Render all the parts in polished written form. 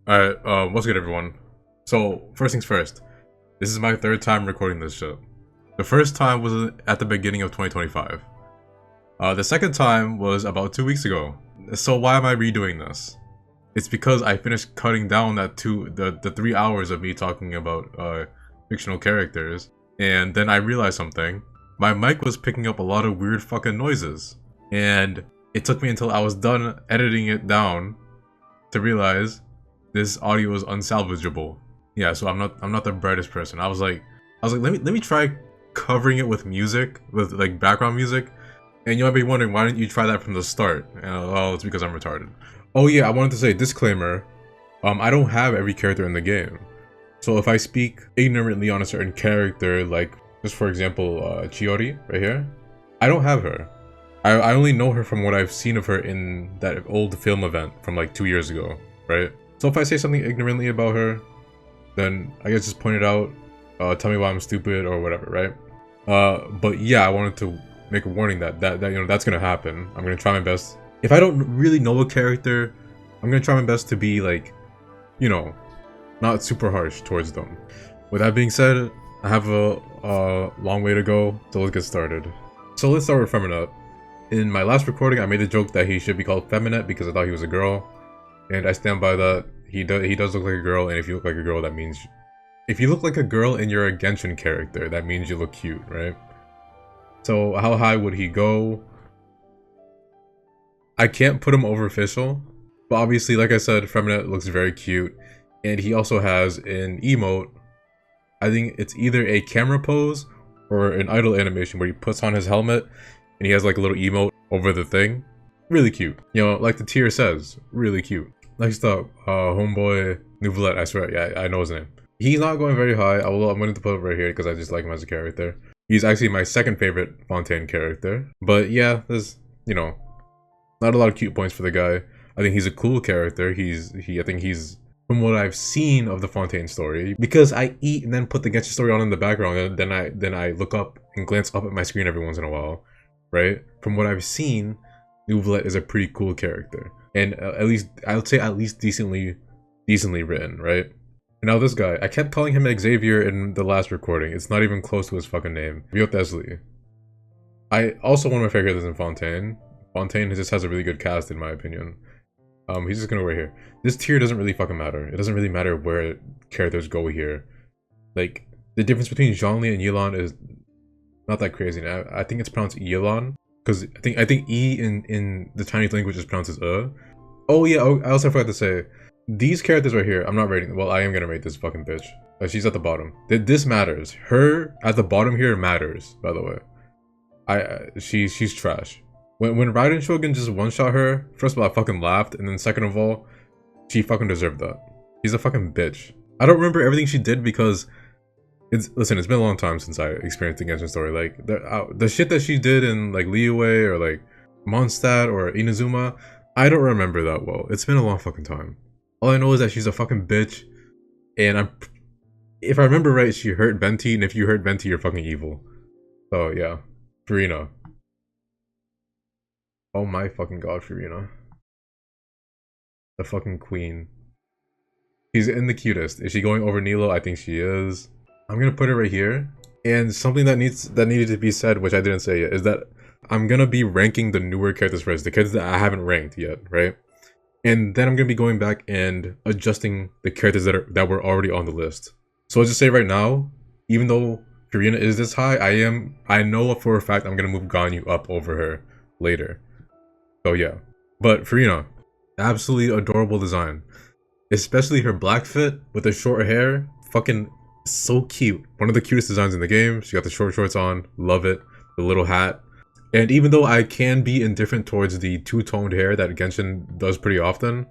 Alright, what's good everyone? So, first things first, this is my third time recording this shit. The first time was at the beginning of 2025. The second time was about 2 weeks ago. So why am I redoing this? It's because I finished cutting down the 3 hours of me talking about fictional characters, and then I realized something. My mic was picking up a lot of weird fucking noises, and it took me until I was done editing it down to realize this audio is unsalvageable. Yeah, so I'm not the brightest person. I was like, let me try covering it with music, with like background music. And you might be wondering, why didn't you try that from the start? Oh, it's because I'm retarded. Oh yeah, I wanted to say, disclaimer, I don't have every character in the game. So if I speak ignorantly on a certain character, like, just for example, Chiori, right here, I don't have her. I only know her from what I've seen of her in that old film event from like 2 years ago, right? So if I say something ignorantly about her, then I guess just point it out, tell me why I'm stupid or whatever, right? But yeah, I wanted to make a warning that you know, that's gonna happen. I'm gonna try my best. If I don't really know a character, I'm gonna try my best to be like, you know, not super harsh towards them. With that being said, I have a long way to go, so let's get started. So let's start with Freminet. In my last recording, I made the joke that he should be called Freminet because I thought he was a girl, and I stand by that. He does look like a girl, and if you look like a girl, that means if you look like a girl and you're a Genshin character, that means you look cute, right? So how high would he go? I can't put him over official, but obviously, like I said, Freminet looks very cute, and he also has an emote. I think it's either a camera pose or an idle animation where he puts on his helmet and he has like a little emote over the thing. Really cute. You know, like the tier says, really cute. Next up, homeboy Neuvillette, I swear, yeah, I know his name. He's not going very high. I'm going to put it right here because I just like him as a character. He's actually my second favorite Fontaine character. But yeah, there's, you know, not a lot of cute points for the guy. I think he's a cool character. I think he's, from what I've seen of the Fontaine story, because I eat and then put the Genshin story on in the background, and then I look up and glance up at my screen every once in a while, right? From what I've seen, Neuvillette is a pretty cool character. And at least, I would say at least decently written, right? And now this guy, I kept calling him Xavier in the last recording. It's not even close to his fucking name. Wriothesley. One of my favorite characters in Fontaine. Fontaine just has a really good cast in my opinion. He's just gonna go right here. This tier doesn't really fucking matter. It doesn't really matter where characters go here. Like, the difference between Zhongli and Yelan is not that crazy. Now, I think it's pronounced Yelan. Because I think E in the Chinese language is pronounced as Oh yeah, I also forgot to say, these characters right here, I'm not rating them. Well, I am gonna rate this fucking bitch. She's at the bottom. This matters. Her at the bottom here matters, by the way. She's trash. When Raiden Shogun just one-shot her, first of all, I fucking laughed, and then second of all, she fucking deserved that. She's a fucking bitch. I don't remember everything she did because listen, it's been a long time since I experienced the Genshin story. Like, the shit that she did in, like, liyue or, like, Mondstadt or Inazuma, I don't remember that well. It's been a long fucking time. All I know is that she's a fucking bitch, and if I remember right, she hurt Venti, and if you hurt Venti, you're fucking evil. So, yeah. Furina. Oh my fucking god, Furina. The fucking queen. She's in the cutest. Is she going over Nilo? I think she is. I'm gonna put it right here. And something that needed to be said, which I didn't say yet, is that I'm gonna be ranking the newer characters first, the characters that I haven't ranked yet, right? And then I'm gonna be going back and adjusting the characters that were already on the list. So I'll just say right now, even though Furina is this high, I know for a fact I'm gonna move Ganyu up over her later. So yeah. But Furina, absolutely adorable design. Especially her black fit with the short hair, fucking so cute. One of the cutest designs in the game. She got the short shorts on, love it. The little hat. And even though I can be indifferent towards the two-toned hair that Genshin does pretty often,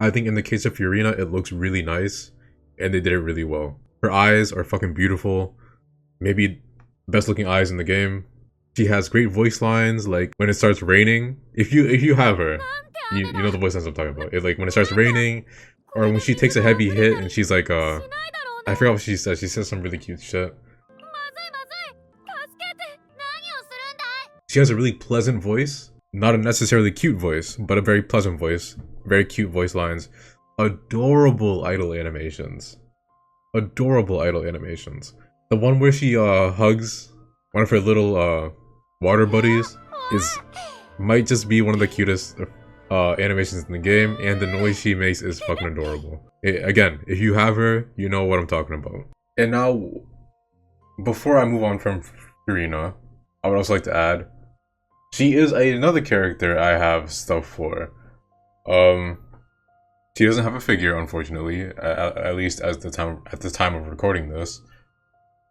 I think in the case of Furina, it looks really nice, and they did it really well. Her eyes are fucking beautiful. Maybe best looking eyes in the game. She has great voice lines, like when it starts raining. If you have her, you know the voice lines I'm talking about. Like when it starts raining, or when she takes a heavy hit and she's like, I forgot what she says. She says some really cute shit. She has a really pleasant voice. Not a necessarily cute voice, but a very pleasant voice. Very cute voice lines. adorable idol animations. Adorable idol animations. The one where she hugs one of her little water buddies might just be one of the cutest animations in the game, and the noise she makes is fucking adorable. Again, if you have her, you know what I'm talking about. And now, before I move on from Furina, I would also like to add, she is another character I have stuff for. She doesn't have a figure, unfortunately, at least at the time of recording this.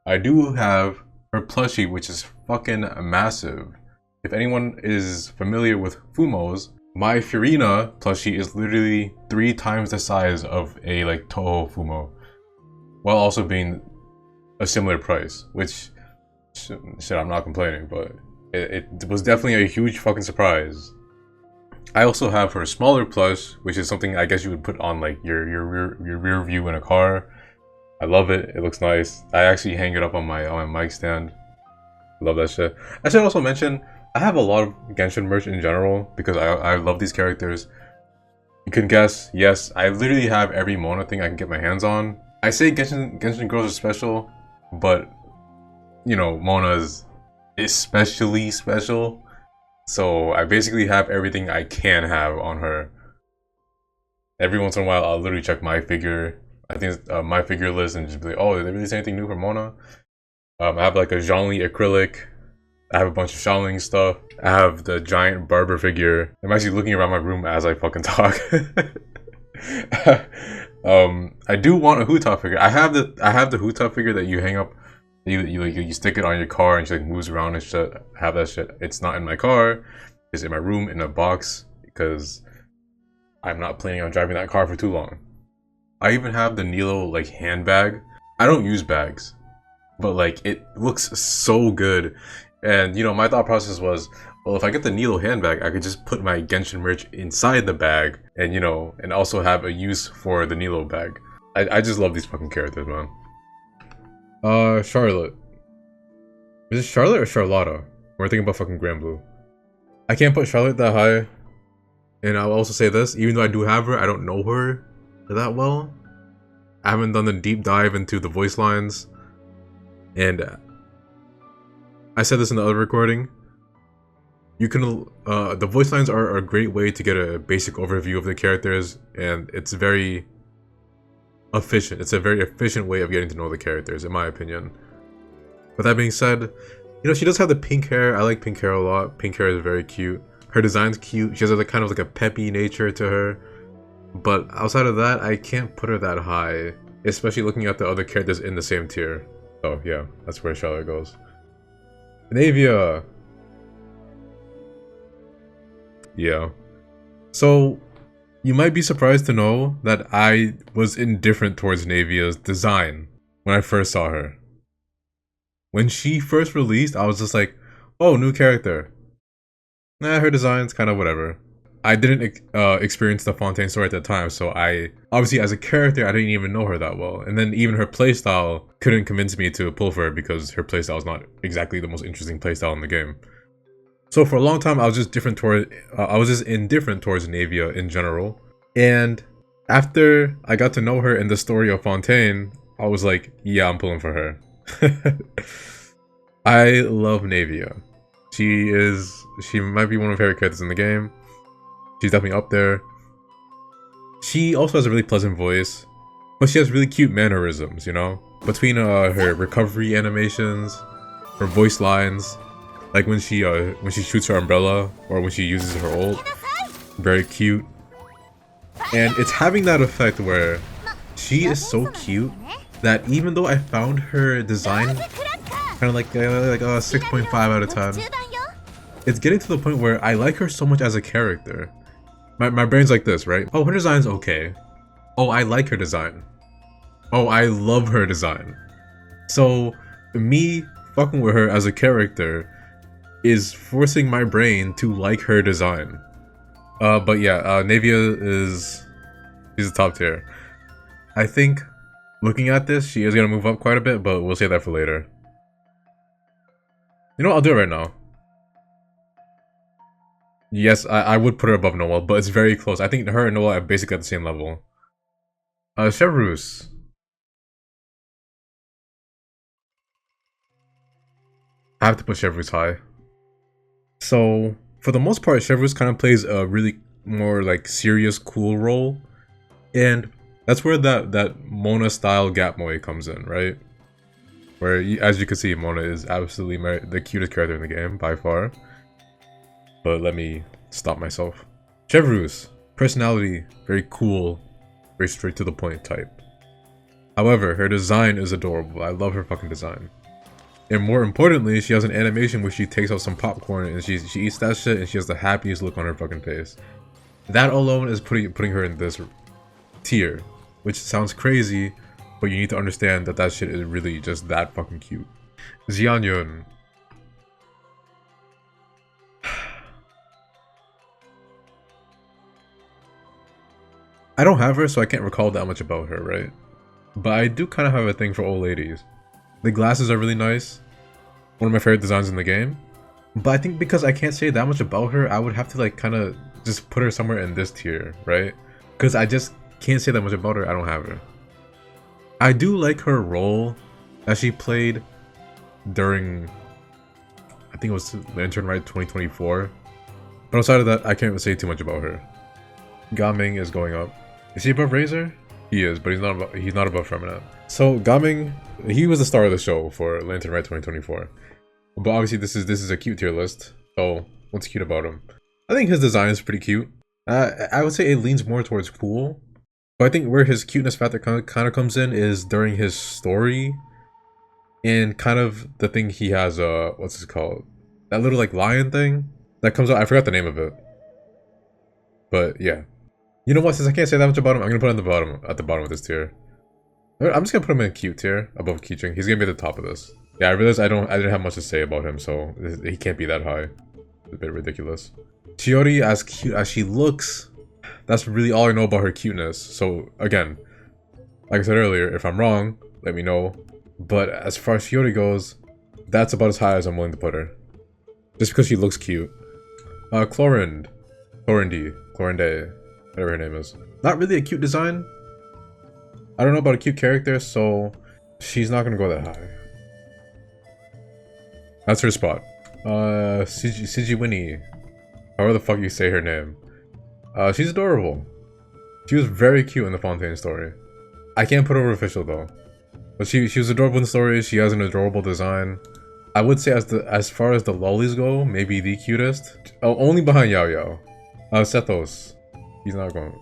I do have her plushie, which is fucking massive. If anyone is familiar with Fumos, my Furina plushie is literally 3 times the size of a like Toho Fumo, while also being a similar price, which shit, I'm not complaining, but it was definitely a huge fucking surprise. I also have her smaller plush, which is something I guess you would put on like your rear view in a car. I love it. It looks nice. I actually hang it up on my mic stand. Love that shit. I should also mention, I have a lot of Genshin merch in general because I love these characters. You can guess, yes, I literally have every Mona thing I can get my hands on. I say Genshin girls are special, but you know, Mona's especially special. So I basically have everything I can have on her. Every once in a while, I'll literally check my figure. I think it's, my figure list and just be like, oh, did they release anything new for Mona? I have like a Zhongli acrylic. I have a bunch of Xiaoling stuff. I have the giant barber figure. I'm actually looking around my room as I fucking talk. I do want a Huta figure. I have the Huta figure that you hang up. You stick it on your car and she like moves around and shit. I have that shit. It's not in my car. It's in my room in a box because I'm not planning on driving that car for too long. I even have the Nilo like handbag. I don't use bags, but like it looks so good. And you know, my thought process was, well, if I get the Nilo handbag, I could just put my Genshin merch inside the bag and you know, and also have a use for the Nilo bag. I just love these fucking characters, man. Charlotte. Is it Charlotte or Charlotta? We're thinking about fucking Grand Blue. I can't put Charlotte that high. And I'll also say this, even though I do have her, I don't know her that well. I haven't done the deep dive into the voice lines. And I said this in the other recording. You can, the voice lines are a great way to get a basic overview of the characters, and it's very efficient. It's a very efficient way of getting to know the characters, in my opinion. With that being said, you know, she does have the pink hair. I like pink hair a lot. Pink hair is very cute. Her design's cute. She has a kind of like a peppy nature to her. But outside of that, I can't put her that high, especially looking at the other characters in the same tier. Oh yeah, that's where Charlotte goes. Navia. Yeah. So, you might be surprised to know that I was indifferent towards Navia's design when I first saw her. When she first released, I was just like, oh, new character. Nah, her design's kind of whatever. I didn't experience the Fontaine story at that time, so obviously as a character, I didn't even know her that well. And then even her playstyle couldn't convince me to pull for her because her playstyle is not exactly the most interesting playstyle in the game. So for a long time, I was just indifferent towards Navia in general. And after I got to know her in the story of Fontaine, I was like, yeah, I'm pulling for her. I love Navia. She might be one of my favorite characters in the game. She's definitely up there. She also has a really pleasant voice, but she has really cute mannerisms, you know? Between her recovery animations, her voice lines, like when she shoots her umbrella or when she uses her ult, very cute. And it's having that effect where she is so cute that even though I found her design kind of like a 6.5 out of 10, it's getting to the point where I like her so much as a character. My brain's like this, right? Oh, her design's okay. Oh, I like her design. Oh, I love her design. So me fucking with her as a character is forcing my brain to like her design. But yeah, Navia she's a top tier. I think looking at this, she is gonna move up quite a bit, but we'll save that for later. You know what, I'll do it right now. Yes, I would put her above Noel, but it's very close. I think her and Noel are basically at the same level. Chevreuse. I have to put Chevreuse high. So, for the most part, Chevreuse kind of plays a really more like serious, cool role. And that's where that Mona style gap moe comes in, right? Where, as you can see, Mona is absolutely the cutest character in the game, by far. But let me stop myself. Chevreuse. Personality, very cool, very straight to the point type. However, her design is adorable. I love her fucking design. And more importantly, she has an animation where she takes out some popcorn and she eats that shit and she has the happiest look on her fucking face. That alone is putting her in this tier, which sounds crazy, but you need to understand that shit is really just that fucking cute. Xianyun. I don't have her, so I can't recall that much about her, right? But I do kind of have a thing for old ladies. The glasses are really nice. One of my favorite designs in the game. But I think because I can't say that much about her, I would have to like kind of just put her somewhere in this tier, right? Because I just can't say that much about her, I don't have her. I do like her role that she played during, I think it was Lantern Rite 2024. But outside of that, I can't really say too much about her. Gaming is going up. Is he above Razor? He is, but he's not above Freminet. So Gaming, he was the star of the show for Lantern Rite 2024. But obviously this is a cute tier list. So what's cute about him? I think his design is pretty cute. I would say it leans more towards cool. But I think where his cuteness factor kind of comes in is during his story. And kind of the thing he has, what's it called? That little like lion thing that comes out. I forgot the name of it. But yeah. You know what, since I can't say that much about him, I'm gonna put him at the bottom of this tier. I'm just gonna put him in cute tier above Keeching. He's gonna be at the top of this. Yeah, I realized I didn't have much to say about him, so he can't be that high. It's a bit ridiculous. Chiori, as cute as she looks, that's really all I know about her cuteness. So again, like I said earlier, if I'm wrong, let me know. But as far as Chiori goes, that's about as high as I'm willing to put her. Just because she looks cute. Chlorinde, whatever her name is. Not really a cute design. I don't know about a cute character, so she's not gonna go that high. That's her spot. Sijiwini. However the fuck you say her name. She's adorable. She was very cute in the Fontaine story. I can't put her over official though. But she was adorable in the story, she has an adorable design. I would say as far as the lollies go, maybe the cutest. Oh, only behind Yao Yao. Sethos. He's not going.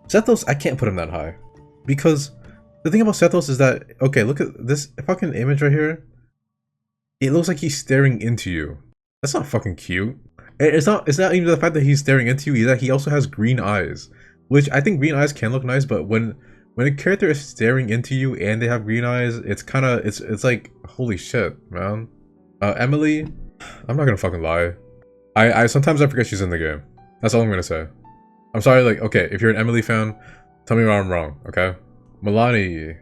Sethos, I can't put him that high. Because the thing about Sethos is that, okay, look at this fucking image right here. It looks like he's staring into you. That's not fucking cute. It's not even the fact that he's staring into you, is that he also has green eyes. Which I think green eyes can look nice, but when a character is staring into you and they have green eyes, it's kinda it's like holy shit, man. Emily, I'm not gonna fucking lie. I sometimes I forget she's in the game. That's all I'm gonna say. I'm sorry, like, okay, if you're an Emily fan, tell me where I'm wrong, okay? Milani.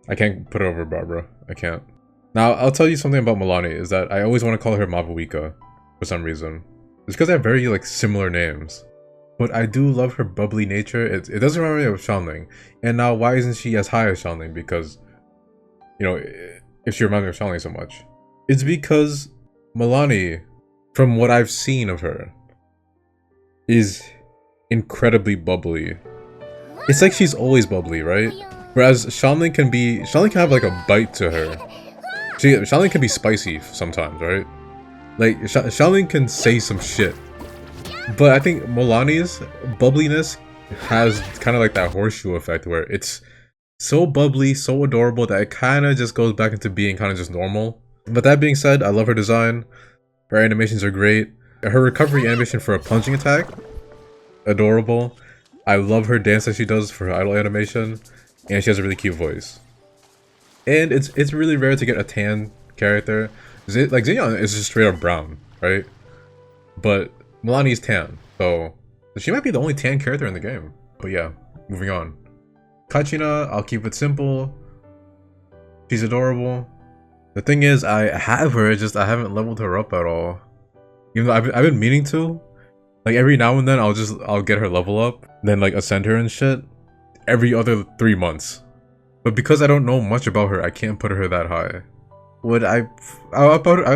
I can't put it over Barbara. I can't. Now, I'll tell you something about Milani, is that I always want to call her Mabuika for some reason. It's because they have very, like, similar names. But I do love her bubbly nature. It doesn't remind me of Xianling. And now, why isn't she as high as Xianling? Because, you know, if she reminds me of Xianling so much. It's because Milani, from what I've seen of her, is incredibly bubbly. It's like she's always bubbly, right? Whereas Xianling can have like a bite to her. Xianling can be spicy sometimes, right? Like, Xianling can say some shit. But I think Milani's bubbliness has kind of like that horseshoe effect where it's so bubbly, so adorable that it kind of just goes back into being kind of just normal. But that being said, I love her design. Her animations are great. Her recovery animation for a plunging attack, adorable. I love her dance that she does for her idol animation. And she has a really cute voice. And it's really rare to get a tan character. Like, Xeon is just straight up brown, right? But Milani's tan, so she might be the only tan character in the game. But yeah, moving on. Kachina, I'll keep it simple. She's adorable. The thing is, I have her, just I haven't leveled her up at all. Even though I've been meaning to. Like every now and then I'll get her level up, then like ascend her and shit. Every other 3 months. But because I don't know much about her, I can't put her that high. Would I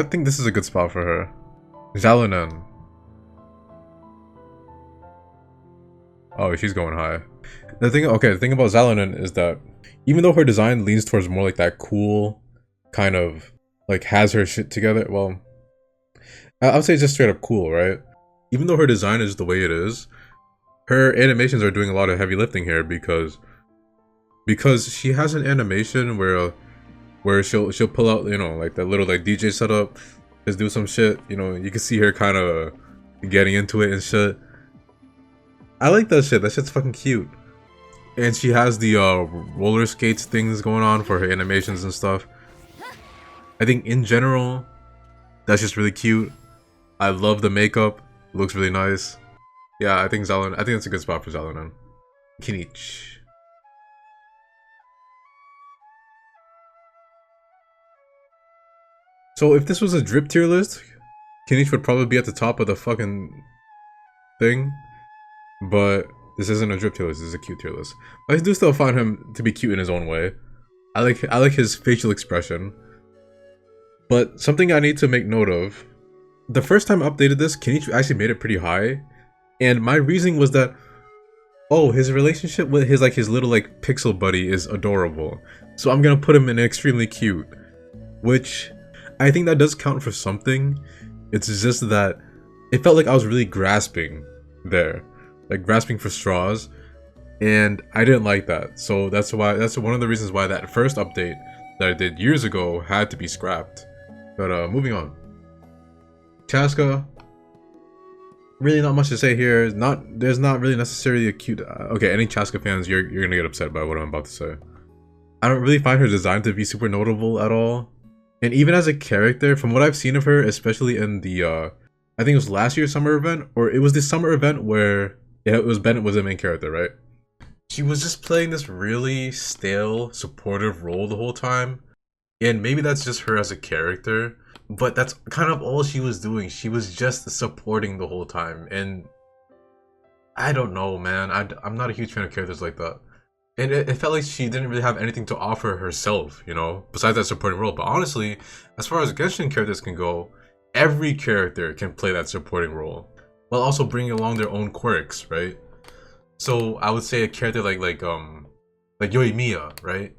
think this is a good spot for her. Zalanen. Oh, she's going high. The thing about Zalanen is that even though her design leans towards more like that cool kind of like has her shit together, well, I would say just straight up cool, right? Even though her design is the way it is, her animations are doing a lot of heavy lifting here because she has an animation where she'll pull out, you know, like that little like DJ setup, just do some shit, you know, you can see her kind of getting into it and shit. I like that shit. That shit's fucking cute. And she has the roller skates things going on for her animations and stuff. I think in general, that's just really cute. I love the makeup. It looks really nice. Yeah, I think that's a good spot for Zalanen. Kinich. So if this was a drip tier list, Kinich would probably be at the top of the fucking thing. But this isn't a drip tier list, this is a cute tier list. I do still find him to be cute in his own way. I like his facial expression. But something I need to make note of. The first time I updated this, Kinich actually made it pretty high. And my reasoning was that, oh, his relationship with his little like pixel buddy is adorable. So I'm gonna put him in extremely cute. Which I think that does count for something. It's just that it felt like I was really grasping there. Like grasping for straws, and I didn't like that. So that's one of the reasons why that first update that I did years ago had to be scrapped. But moving on. Chaska, really not much to say here. There's not really necessarily a cute. Okay, any Chaska fans, you're gonna get upset by what I'm about to say. I don't really find her design to be super notable at all, and even as a character, from what I've seen of her, especially in the I think it was last year's summer event, or it was the summer event where. Yeah, it was Bennett was the main character, right? She was just playing this really stale, supportive role the whole time. And maybe that's just her as a character, but that's kind of all she was doing. She was just supporting the whole time. And I don't know, man. I'm not a huge fan of characters like that. And it felt like she didn't really have anything to offer herself, you know, besides that supporting role. But honestly, as far as Genshin characters can go, every character can play that supporting role. While also bringing along their own quirks, right? So I would say a character like Yoimiya, right?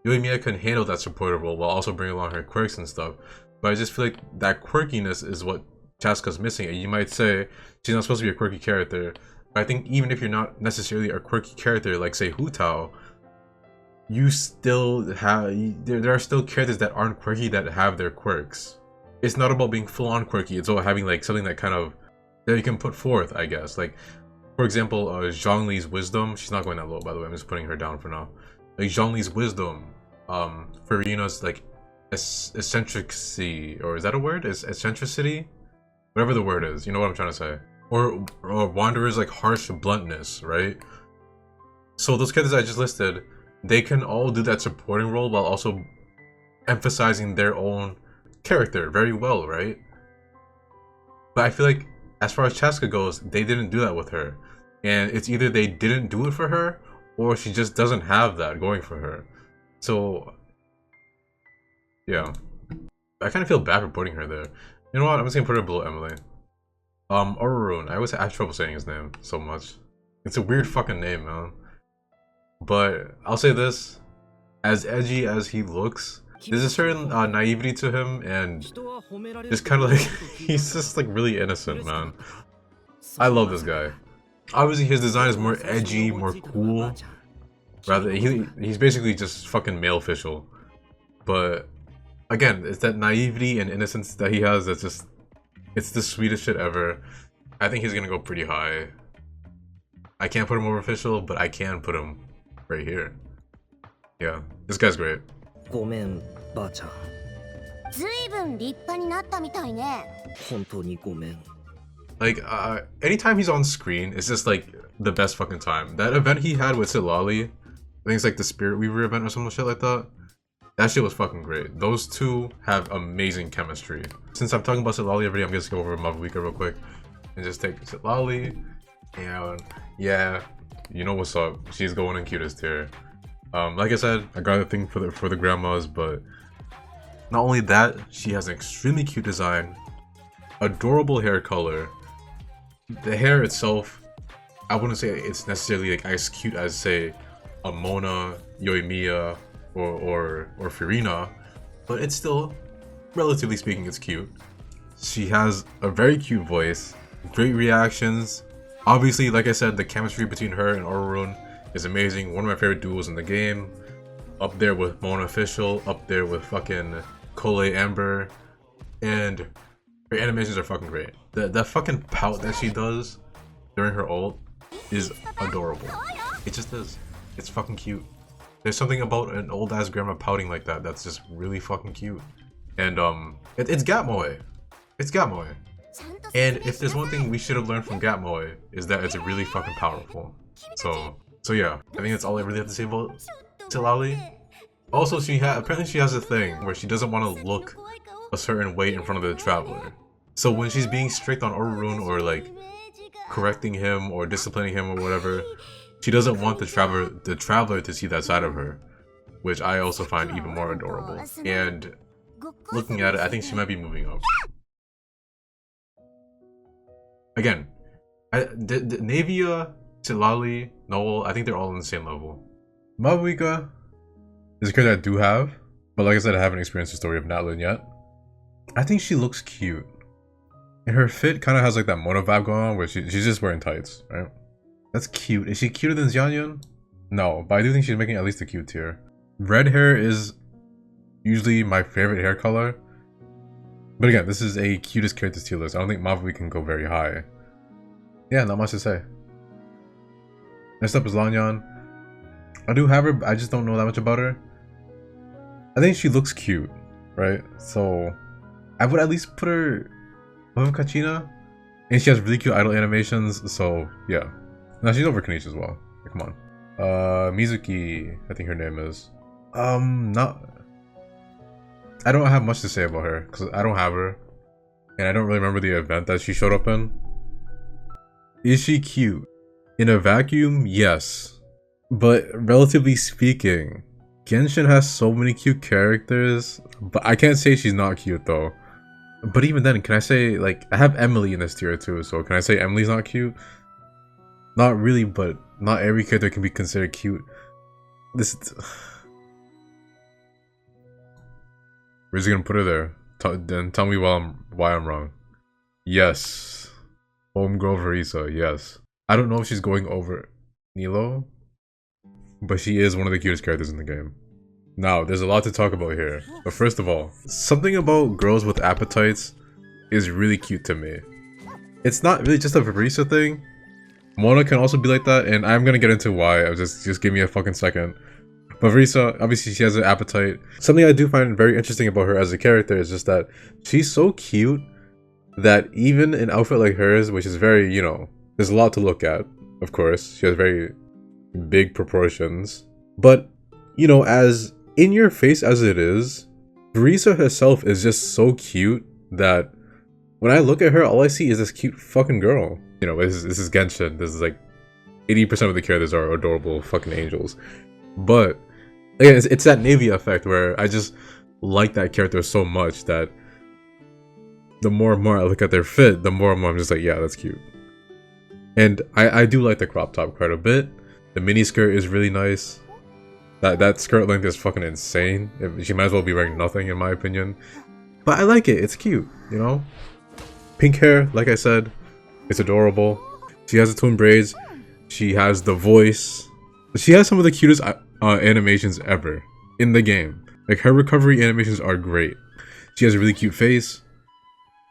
Yoimiya can handle that supportive role while also bringing along her quirks and stuff. But I just feel like that quirkiness is what Chaska's missing. And you might say she's not supposed to be a quirky character, but I think even if you're not necessarily a quirky character, like say Hu Tao, you still have there are still characters that aren't quirky that have their quirks. It's not about being full on quirky. It's about having like something that kind of that you can put forth, I guess. Like, for example, Zhongli's wisdom. She's not going that low, by the way. I'm just putting her down for now. Like Zhongli's wisdom, Farina's like eccentricity, or is that a word? Is eccentricity? Whatever the word is, you know what I'm trying to say. Or Wanderer's like harsh bluntness, right? So those characters I just listed, they can all do that supporting role while also emphasizing their own character very well, right? But I feel like as far as Chaska goes, they didn't do that with her. And it's either they didn't do it for her, or she just doesn't have that going for her. So, yeah. I kind of feel bad for putting her there. You know what? I'm just gonna put her below Emily. Orun. I always have trouble saying his name so much. It's a weird fucking name, man. But I'll say this. As edgy as he looks, there's a certain naivety to him, and just kind of like he's just like really innocent, man. I love this guy. Obviously his design is more edgy, more cool. Rather, he's basically just fucking male official. But again, it's that naivety and innocence that he has that's just, it's the sweetest shit ever. I think he's gonna go pretty high. I can't put him over official, but I can put him right here. Yeah, this guy's great. Like, anytime he's on screen, it's just like the best fucking time. That event he had with Silali, I think it's like the Spirit Weaver event or some shit like that. That shit was fucking great. Those two have amazing chemistry. Since I'm talking about Sitlali already, I'm gonna go over Mavuika real quick and just take Sitlali. And yeah, you know what's up. She's going in cutest here. Like I said, I got a thing for the grandmas, but not only that, she has an extremely cute design, adorable hair color. The hair itself, I wouldn't say it's necessarily like as cute as say a Mona, Yoimiya, or Furina, but it's still, relatively speaking, it's cute. She has a very cute voice, great reactions. Obviously, like I said, the chemistry between her and Orurun is amazing. One of my favorite duos in the game. Up there with Mona Official, up there with fucking Cole Amber, and her animations are fucking great. The fucking pout that she does during her ult is adorable. It just is. It's fucking cute. There's something about an old ass grandma pouting like that that's just really fucking cute. And it's Gatmoe. It's Gatmoe. And if there's one thing we should have learned from Gatmoe is that it's really fucking powerful. So yeah, I think that's all I really have to say about Sitlali. Also, apparently she has a thing where she doesn't want to look a certain way in front of the traveler. So when she's being strict on Orurun or like correcting him or disciplining him or whatever, she doesn't want the traveler to see that side of her, which I also find even more adorable. And looking at it, I think she might be moving up. Again, Navia, Sitlali, Noel, I think they're all on the same level. Mavuika is a character I do have, but like I said, I haven't experienced the story of Natlin yet. I think she looks cute. And her fit kind of has like that Mona vibe going on where she's just wearing tights, right? That's cute. Is she cuter than Xianyun? No, but I do think she's making at least a cute tier. Red hair is usually my favorite hair color. But again, this is a cutest character tier list. I don't think Mavuika can go very high. Yeah, not much to say. Next up is Lanyan. I do have her, but I just don't know that much about her. I think she looks cute, right? So I would at least put her above Kachina. And she has really cute idol animations, so yeah. Now she's over Kanish as well. Come on. Mizuki, I think her name is. I don't have much to say about her because I don't have her, and I don't really remember the event that she showed up in. Is she cute? In a vacuum, yes. But relatively speaking, Genshin has so many cute characters, but I can't say she's not cute though. But even then, can I say, like, I have Emily in this tier too, so can I say Emily's not cute? Not really, but not every character can be considered cute. Where's he gonna put her there? Then tell me why I'm wrong. Yes. Homegirl Verisa, yes. I don't know if she's going over Nilo, but she is one of the cutest characters in the game. Now, there's a lot to talk about here. But first of all, something about girls with appetites is really cute to me. It's not really just a Verisa thing. Mona can also be like that, and I'm gonna get into why. Just give me a fucking second. But Verisa, obviously she has an appetite. Something I do find very interesting about her as a character is just that she's so cute that even an outfit like hers, which is very, you know, there's a lot to look at, of course. She has very big proportions. But, you know, as in your face as it is, Verisa herself is just so cute that when I look at her, all I see is this cute fucking girl. You know, this is Genshin. This is like 80% of the characters are adorable fucking angels. But again, it's that Navia effect where I just like that character so much that the more and more I look at their fit, the more and more I'm just like, yeah, that's cute. And I do like the crop top quite a bit. The mini skirt is really nice. That skirt length is fucking insane. She might as well be wearing nothing in my opinion. But I like it. It's cute, you know? Pink hair, like I said, it's adorable. She has the twin braids. She has the voice. She has some of the cutest animations ever in the game. Like, her recovery animations are great. She has a really cute face.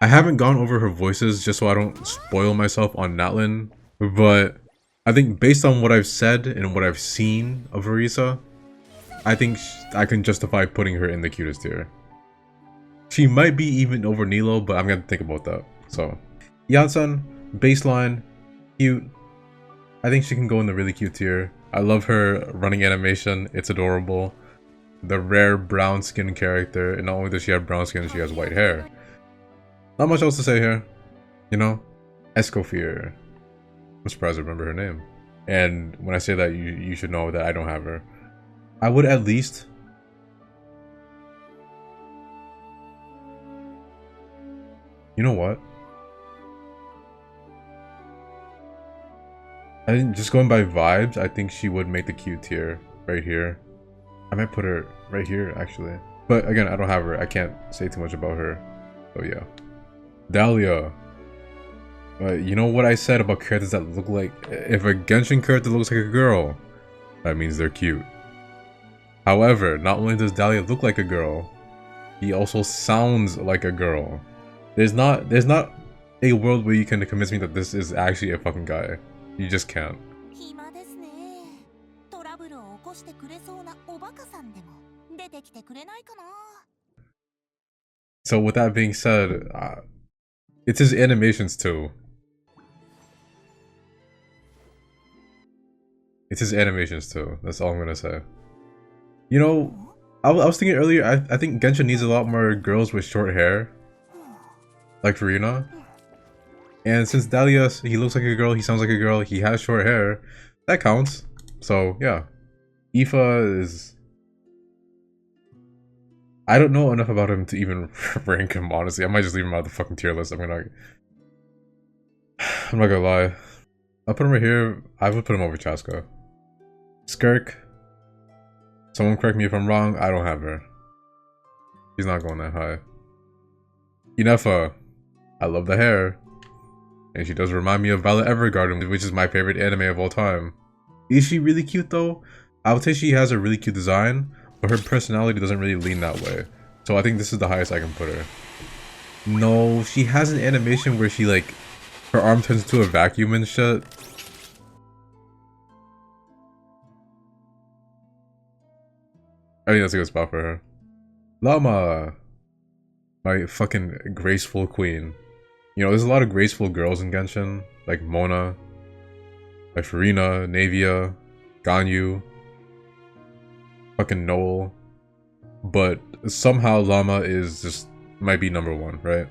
I haven't gone over her voices just so I don't spoil myself on Natlin, but I think based on what I've said and what I've seen of Verisa, I think I can justify putting her in the cutest tier. She might be even over Nilo, but I'm gonna think about that. So, Yansan, baseline, cute. I think she can go in the really cute tier. I love her running animation, it's adorable. the rare brown skin character, and not only does she have brown skin, she has white hair. Not much else to say here, you know? Escoffier. I'm surprised I remember her name. And when I say that, you should know that I don't have her. I would at least... You know what? I think just going by vibes, I think she would make the cute tier right here. I might put her right here, actually. But again, I don't have her. I can't say too much about her. So yeah. Dahlia. You know what I said about characters that look like... If a Genshin character looks like a girl, that means they're cute. However, not only does Dahlia look like a girl, he also sounds like a girl. There's not a world where you can convince me that this is actually a fucking guy. You just can't. So with that being said, it's his animations too. It's his animations too. That's all I'm gonna say. You know, I was thinking earlier, I think Genshin needs a lot more girls with short hair. Like Farina. And since Dahlia, he looks like a girl, he sounds like a girl, he has short hair, that counts. So yeah. Aoife is... I don't know enough about him to even rank him, honestly. I might just leave him out of the fucking tier list. I'm not gonna lie. I'll put him right here. I would put him over Chaska. Skirk. Someone correct me if I'm wrong. I don't have her. She's not going that high. Inefa. I love the hair. And she does remind me of Violet Evergarden, which is my favorite anime of all time. Is she really cute though? I would say she has a really cute design, but her personality doesn't really lean that way. So I think this is the highest I can put her. No, she has an animation where she like, her arm turns into a vacuum and shit. I think that's a good spot for her. Llama! My fucking graceful queen. You know, there's a lot of graceful girls in Genshin, like Mona, like Farina, Navia, Ganyu, fucking Noel. But somehow Llama is just, might be #1, right?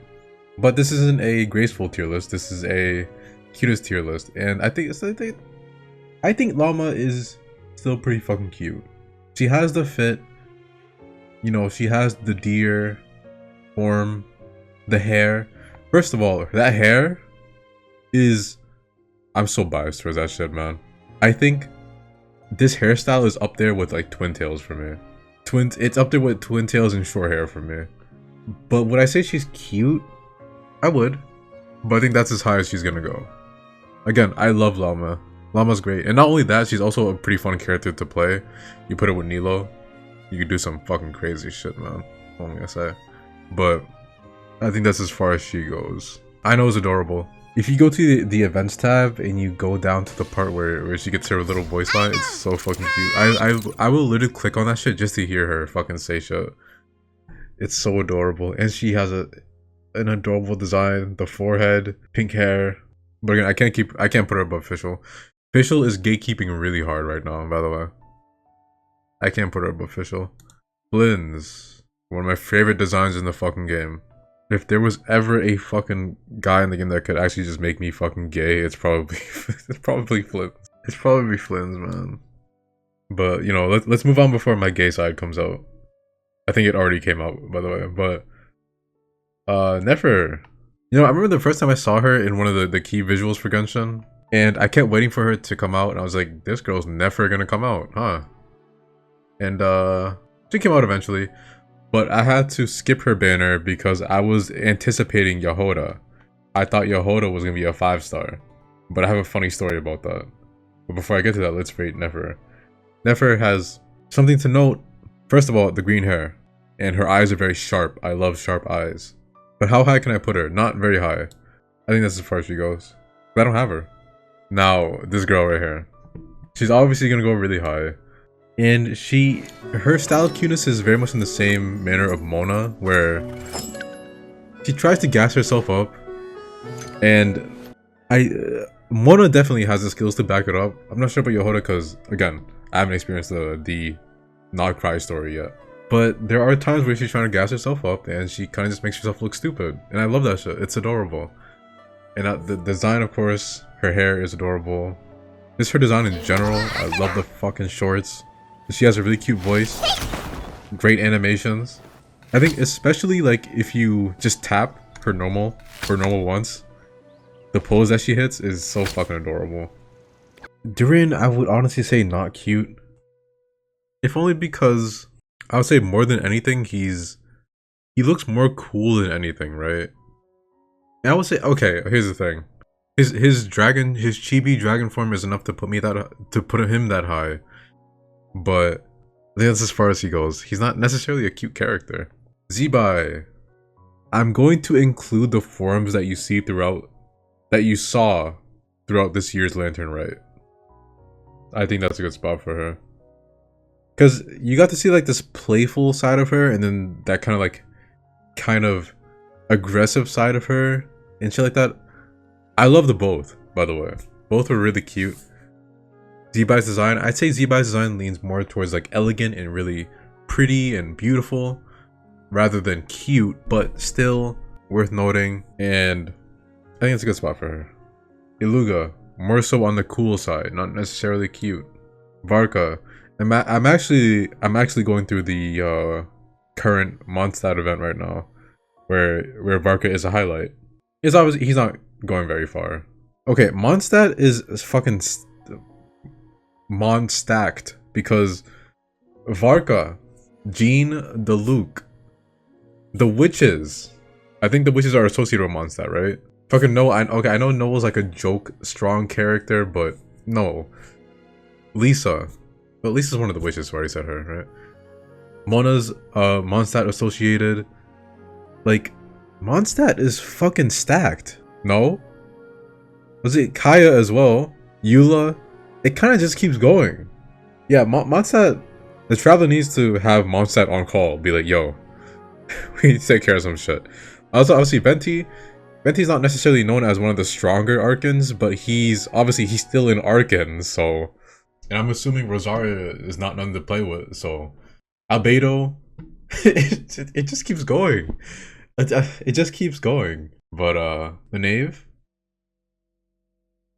But this isn't a graceful tier list, this is a cutest tier list. And I think Llama is still pretty fucking cute. She has the fit, you know, she has the deer form, the hair. First of all, that hair is... I'm so biased towards that shit, man. I think this hairstyle is up there with like Twin Tails for me. It's up there with Twin Tails and short hair for me. But would I say she's cute? I would. But I think that's as high as she's gonna go. Again, I love Llama. Llama's great. And not only that, she's also a pretty fun character to play. You put it with Nilo, you could do some fucking crazy shit, man. That's all I'm gonna say. But I think that's as far as she goes. I know it's adorable. If you go to the events tab and you go down to the part where she gets her little voice line, it's so fucking cute. I will literally click on that shit just to hear her fucking say shit. It's so adorable. And she has an adorable design, the forehead, pink hair. But again, I can't put her above Fischl. Fischl is gatekeeping really hard right now, by the way. I can't put her above Fischl. Blins. One of my favorite designs in the fucking game. If there was ever a fucking guy in the game that could actually just make me fucking gay, it's probably Flint. It's probably Flint's, man. But you know, let's move on before my gay side comes out. I think it already came out, by the way. But Nefer. You know, I remember the first time I saw her in one of the key visuals for Genshin, and I kept waiting for her to come out, and I was like, this girl's never gonna come out, huh? And she came out eventually. But I had to skip her banner because I was anticipating Yahoda. I thought Yahoda was going to be a 5-star. But I have a funny story about that. But before I get to that, let's rate Nefer. Nefer has something to note. First of all, the green hair. And her eyes are very sharp. I love sharp eyes. But how high can I put her? Not very high. I think that's as far as she goes. But I don't have her. Now, this girl right here. She's obviously going to go really high. And her style of cuteness is very much in the same manner of Mona, where she tries to gas herself up, and Mona definitely has the skills to back it up. I'm not sure about Yahoda because, again, I haven't experienced the not cry story yet. But there are times where she's trying to gas herself up and she kind of just makes herself look stupid. And I love that shit. It's adorable. And the design, of course, her hair is adorable. Just her design in general. I love the fucking shorts. She has a really cute voice. Great animations. I think especially like if you just tap her normal once, the pose that she hits is so fucking adorable. Durin, I would honestly say not cute. If only because I would say more than anything, he looks more cool than anything, right? And I would say, okay, here's the thing. His chibi dragon form is enough to put him that high. But I think that's as far as he goes. He's not necessarily a cute character. Zebai. I'm going to include the forms that you saw throughout this year's Lantern Rite. I think that's a good spot for her. Because you got to see like this playful side of her, and then that kind of aggressive side of her, and shit like that. I love the both, by the way. Both were really cute. Zebai's design, I'd say Zebai's design leans more towards like elegant and really pretty and beautiful, rather than cute, but still worth noting. And I think it's a good spot for her. Iluga, more so on the cool side, not necessarily cute. Varka, I'm actually going through the current Mondstadt event right now, where Varka is a highlight. It's obviously he's not going very far. Okay, Mondstadt is fucking Mondstacked because Varka, Jean, the Luke, the witches. I think the witches are associated with Mondstadt, right? Fucking no, I know Noel's like a joke strong character, but no. Lisa. But Lisa's one of the witches, so I already said her, right? Mona's Mondstadt associated. Like, Mondstadt is fucking stacked. No? Was it Kaya as well? Eula? It kind of just keeps going. Yeah, Mondstadt, the Traveler needs to have Mondstadt on call. Be like, yo, we need to take care of some shit. Also, obviously, Venti's not necessarily known as one of the stronger Arcans, but he's still in Arcan, so... And I'm assuming Rosaria is not none to play with, so... Albedo, it just keeps going. It just keeps going. But, the Knave?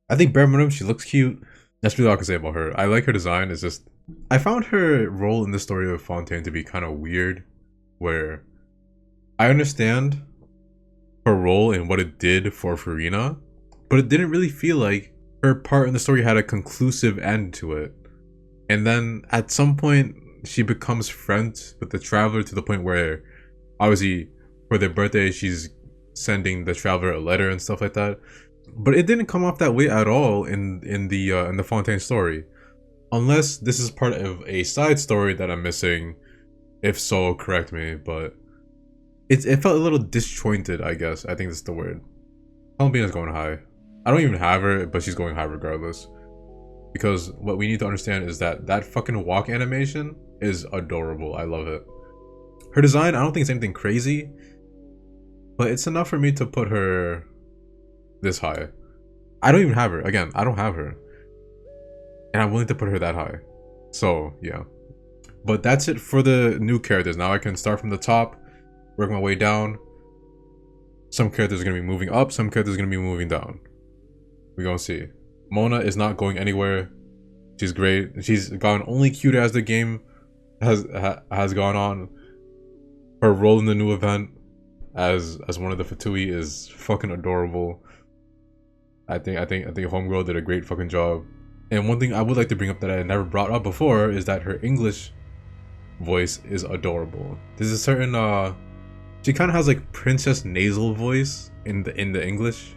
I think bare minimum, she looks cute. That's really all I can say about her. I like her design, it's just... I found her role in the story of Fontaine to be kind of weird, where... I understand her role and what it did for Farina, but it didn't really feel like her part in the story had a conclusive end to it. And then at some point she becomes friends with the Traveler to the point where obviously for their birthday she's sending the Traveler a letter and stuff like that. But it didn't come off that way at all in the Fontaine story. Unless this is part of a side story that I'm missing. If so, correct me, but it felt a little disjointed, I guess. I think that's the word. Columbina's going high. I don't even have her, but she's going high regardless. Because what we need to understand is that fucking walk animation is adorable. I love it. Her design, I don't think it's anything crazy, but it's enough for me to put her this high. I don't even have her. Again, I don't have her. And I'm willing to put her that high. So, yeah. But that's it for the new characters. Now I can start from the top, work my way down. Some characters are going to be moving up, some characters are going to be moving down. We're going to see. Mona is not going anywhere. She's great. She's gotten only cuter as the game has gone on. Her role in the new event as one of the Fatui is fucking adorable. I think Homegirl did a great fucking job. And one thing I would like to bring up that I never brought up before is that her English voice is adorable. There's a certain she kind of has like princess nasal voice in the English.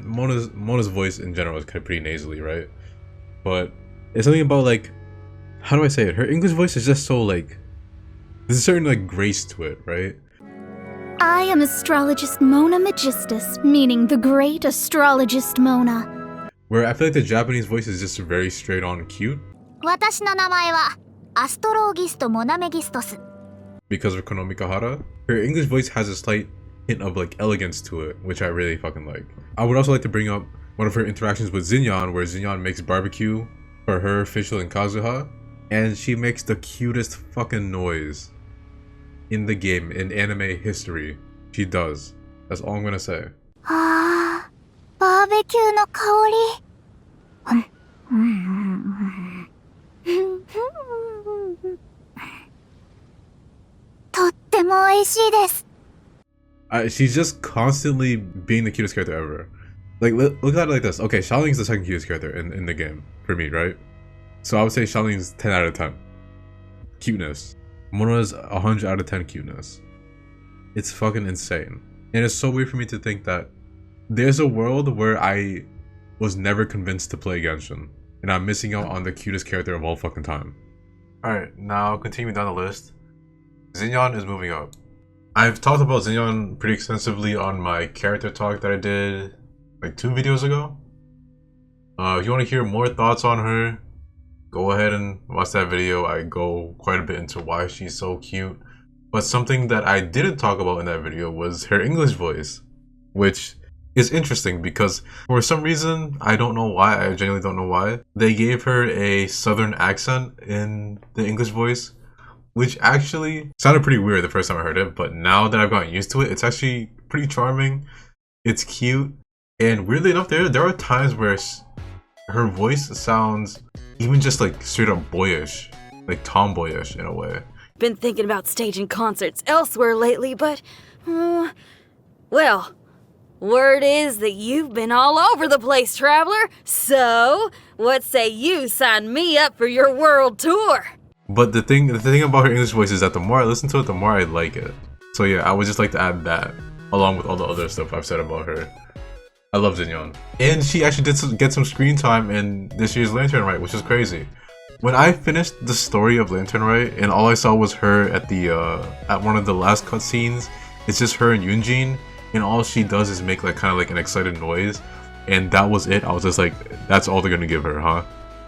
Mona's voice in general is kind of pretty nasally, right? But it's something about like, how do I say it? Her English voice is just so like, there's a certain like grace to it, right? I am astrologist Mona Magistus, meaning the great astrologist Mona. Where I feel like the Japanese voice is just very straight on cute. 私の名前はアストローギストモナメギストス. Because of Konomi Kahara, her English voice has a slight hint of like elegance to it, which I really fucking like. I would also like to bring up one of her interactions with Xinyan, where Xinyan makes barbecue for her, Fischl, and Kazuha. And she makes the cutest fucking noise in the game, in anime history. She does. That's all I'm gonna say. Ah, barbecue no kaori. とっても美味しいです。She's just constantly being the cutest character ever. Like, look at it like this. Okay, Xiaoling's the second cutest character in the game, for me, right? So I would say Xiaoling's 10 out of 10. Cuteness. Mona's 100 out of 10 cuteness. It's fucking insane. And it's so weird for me to think that there's a world where I was never convinced to play Genshin. And I'm missing out on the cutest character of all fucking time. Alright, now continuing down the list. Xinyan is moving up. I've talked about Xinyan pretty extensively on my character talk that I did like 2 videos ago. If you want to hear more thoughts on her, go ahead and watch that video. I go quite a bit into why she's so cute. But something that I didn't talk about in that video was her English voice, which is interesting because for some reason, I don't know why, I genuinely don't know why, they gave her a southern accent in the English voice, which actually sounded pretty weird the first time I heard it, but now that I've gotten used to it, it's actually pretty charming. It's cute, and weirdly enough, there are times where her voice sounds even just like straight up boyish, like tomboyish in a way. Been thinking about staging concerts elsewhere lately, but well, word is that you've been all over the place, traveler. So, what say you sign me up for your world tour? But the thing about her English voice is that the more I listen to it, the more I like it. So yeah, I would just like to add that, along with all the other stuff I've said about her. I love Xinyan. And she actually did get some screen time in this year's Lantern Rite, which is crazy. When I finished the story of Lantern Rite, and all I saw was her at the at one of the last cutscenes, it's just her and Yunjin, and all she does is make like kind of like an excited noise, and that was it. I was just like, that's all they're gonna give her, huh?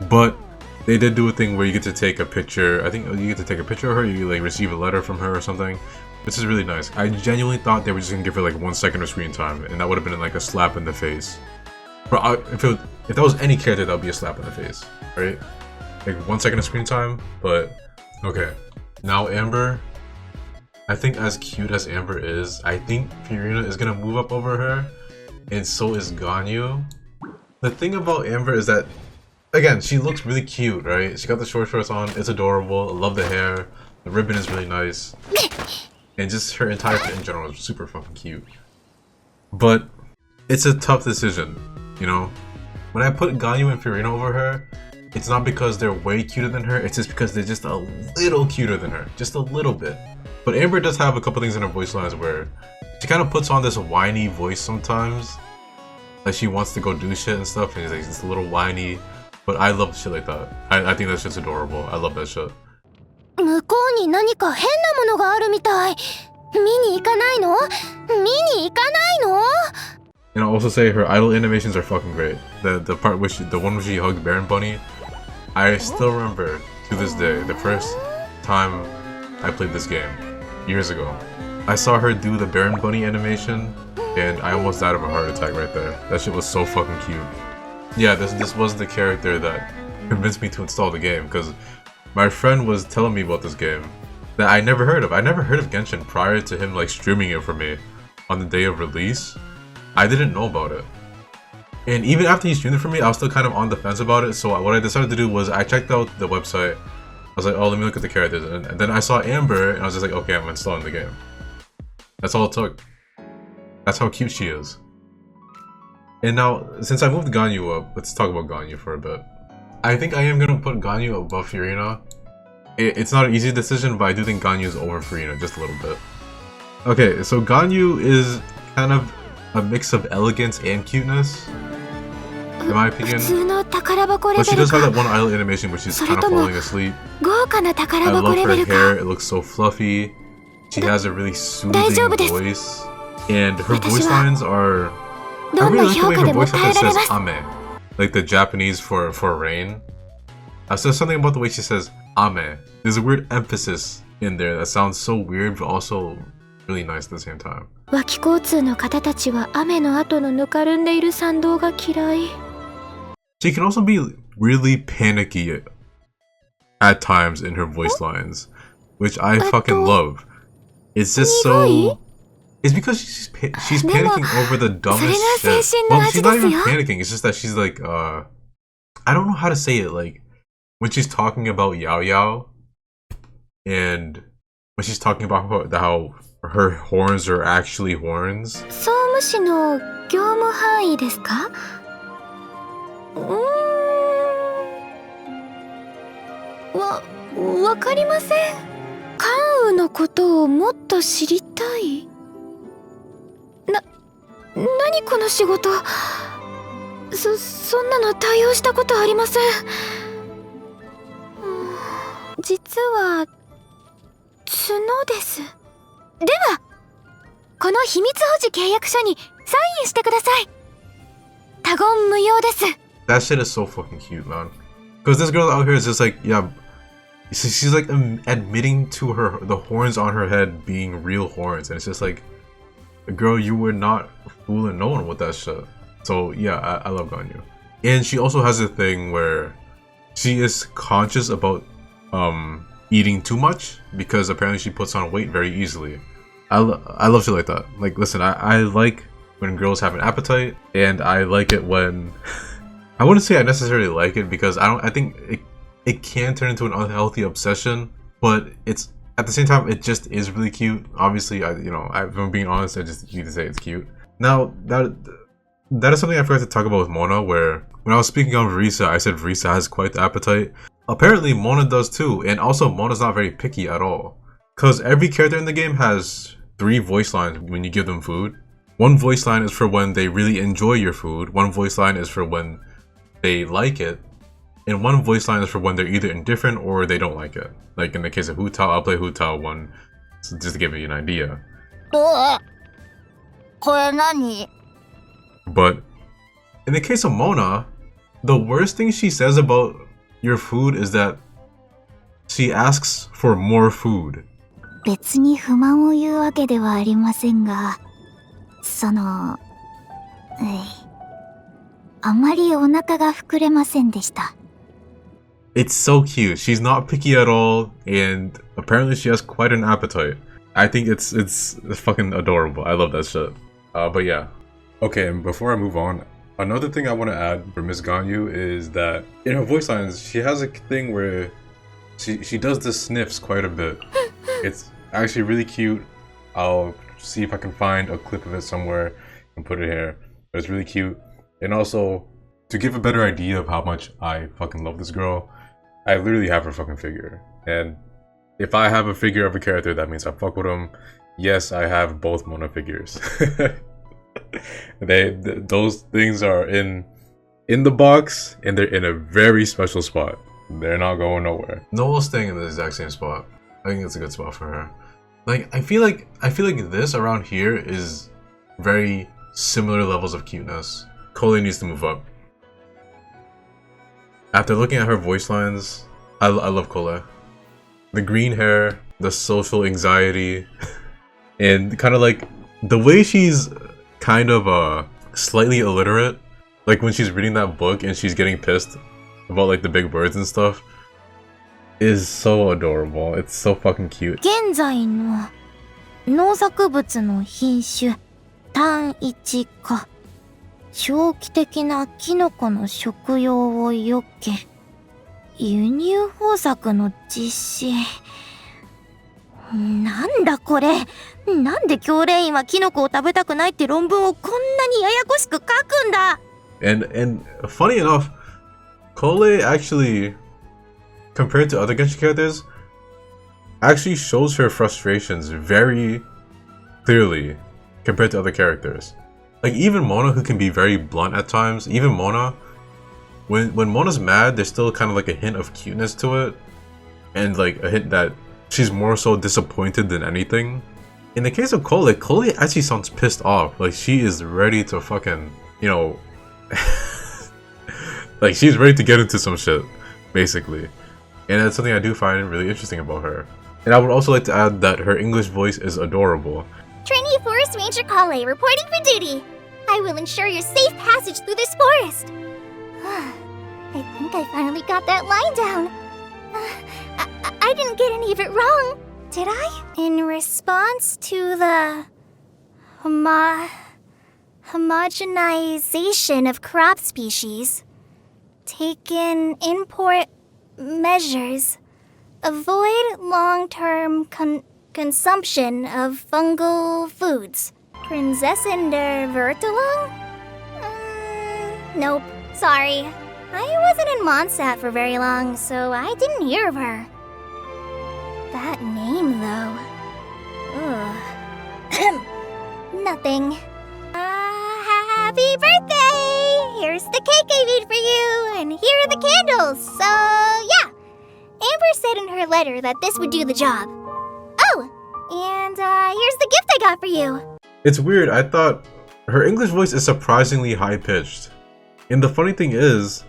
But they did do a thing where you get to take a picture. I think you get to take a picture of her, you like receive a letter from her or something. This is really nice. I genuinely thought they were just gonna give her like 1 second of screen time, and that would have been like a slap in the face. But if that was any character, that would be a slap in the face, right? Like 1 second of screen time, but okay. Now Amber, I think as cute as Amber is, I think Fiorina is gonna move up over her, and so is Ganyu. The thing about Amber is that, again, she looks really cute, right? She got the short shorts on, it's adorable, I love the hair, the ribbon is really nice, and just her entire fit in general is super fucking cute. But it's a tough decision, you know? When I put Ganyu and Fiorina over her, it's not because they're way cuter than her, it's just because they're just a little cuter than her, just a little bit. But Amber does have a couple things in her voice lines where she kind of puts on this whiny voice sometimes. Like she wants to go do shit and stuff, and she's like, it's a little whiny. But I love shit like that. I think that shit's adorable. I love that shit. 向こうに何か変なものがあるみたい。見に行かないの？見に行かないの？ And I'll also say her idol animations are fucking great. The part the one where she hugged Baron Bunny, I still remember to this day the first time I played this game years ago. I saw her do the Baron Bunny animation, and I almost died of a heart attack right there. That shit was so fucking cute. Yeah, this was the character that convinced me to install the game, because my friend was telling me about this game that I never heard of. I never heard of Genshin prior to him like streaming it for me on the day of release. I didn't know about it. And even after he streamed it for me, I was still kind of on the fence about it. So what I decided to do was I checked out the website. I was like, oh, let me look at the characters. And then I saw Amber, and I was just like, okay, I'm installing the game. That's all it took. That's how cute she is. And now, since I moved Ganyu up, let's talk about Ganyu for a bit. I think I am going to put Ganyu above Fiorina. It's not an easy decision, but I do think Ganyu is over Fiorina just a little bit. Okay, so Ganyu is kind of a mix of elegance and cuteness, in my opinion. But she does have that one idle animation where she's kind of falling asleep. I love her hair, it looks so fluffy. She has a really soothing voice. And her voice lines are... I really like the way her voice line says ame. Like the Japanese for rain. There's something about the way she says ame. There's a weird emphasis in there that sounds so weird but also really nice at the same time. She can also be really panicky. at times in her voice lines, which I fucking love. It's just so... It's because she's panicking over the dumbest shit. Well, she's not even panicking, it's just that she's like, I don't know how to say it, like, when she's talking about Yao Yao, and when she's talking about how her horns are actually horns. 総務士の業務範囲ですか? わかりません。関羽のことをもっと知りたい。何この仕事。そんなの対応したことありません。実は角です。ではこの秘密保持契約書にサインしてください。他言無用です。 That shit is so fucking cute, man. Because this girl out here is just like, yeah, she's like admitting to the horns on her head being real horns, and it's just like, girl, you were not fooling no one with that shit. So yeah, I love Ganyu. And she also has a thing where she is conscious about eating too much, because apparently she puts on weight very easily. I love shit like that. Like, listen, I like when girls have an appetite, and I like it when I wouldn't say I necessarily like it, because I think it can turn into an unhealthy obsession, but it's at the same time it just is really cute. Obviously, if I'm being honest, I just need to say it's cute. Now that is something I forgot to talk about with Mona, where when I was speaking on Verisa, I said Verisa has quite the appetite. Apparently Mona does too, and also Mona's not very picky at all, because every character in the game has 3 voice lines when you give them food. One voice line is for when they really enjoy your food, one voice line is for when they like it, and one voice line is for when they're either indifferent or they don't like it. Like in the case of Hu Tao, I'll play Hu Tao one, so just to give you an idea. But in the case of Mona, the worst thing she says about your food is that she asks for more food. 別に不満を言うわけではありませんが、あまりお腹が膨れませんでした。 It's so cute. She's not picky at all, and apparently she has quite an appetite. I think it's fucking adorable. I love that shit. But yeah. Okay, and before I move on, another thing I want to add for Miss Ganyu is that in her voice lines, she has a thing where she does the sniffs quite a bit. It's actually really cute. I'll see if I can find a clip of it somewhere and put it here. But it's really cute. And also, to give a better idea of how much I fucking love this girl, I literally have her fucking figure. And if I have a figure of a character, that means I fuck with them. Yes, I have both Mona figures. Those things are in the box, and they're in a very special spot. They're not going nowhere. Noel's staying in the exact same spot. I think it's a good spot for her. Like, I feel like this around here is very similar levels of cuteness. Cole needs to move up. After looking at her voice lines, I love Cole. The green hair, the social anxiety, and kind of like the way she's kind of slightly illiterate. Like when she's reading that book and she's getting pissed about like the big words and stuff, is so adorable. It's so fucking cute. 現在の農作物の品種単一化、長期的なキノコの食用を避け、輸入方策の実施。なんだこれ。なんで教練員はキノコを食べたくないって論文をこんなにややこしく書くんだ。 And funny enough, Cole actually, compared to other Genshin characters, actually shows her frustrations very clearly compared to other characters. Like even Mona, who can be very blunt at times, even Mona, when Mona's mad, there's still kind of like a hint of cuteness to it, and like a hint that she's more so disappointed than anything. In the case of Cole actually sounds pissed off. Like she is ready to fucking, like she's ready to get into some shit, basically. And that's something I do find really interesting about her. And I would also like to add that her English voice is adorable. Trainee Forest Ranger Kale reporting for duty. I will ensure your safe passage through this forest. I think I finally got that line down. I didn't get any of it wrong, did I? In response to the homogenization of crop species, taken import measures, avoid long-term consumption of fungal foods. Prinzessin der Vertelung? Nope, sorry. I wasn't in Mondstadt for very long, so I didn't hear of her. That name, though. Ugh. Nothing. Happy birthday! Here's the cake I made for you, and here are the candles. So, yeah. Amber said in her letter that this would do the job. Oh, and here's the gift I got for you. It's weird, I thought her English voice is surprisingly high-pitched. And the funny thing is,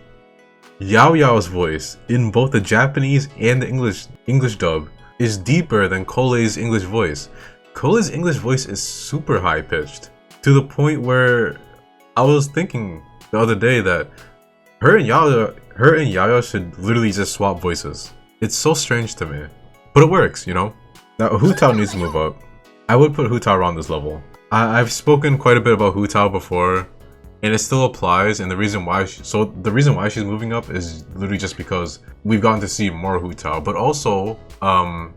Yao Yao's voice, in both the Japanese and the English dub, is deeper than Kolei's English voice. Kolei's English voice is super high-pitched, to the point where I was thinking the other day that her and Yao should literally just swap voices. It's so strange to me. But it works, you know? Now, Hu Tao needs to move up. I would put Hu Tao around this level. I've spoken quite a bit about Hu Tao before, and it still applies, and the reason why she's moving up is literally just because we've gotten to see more Hu Tao, but also, I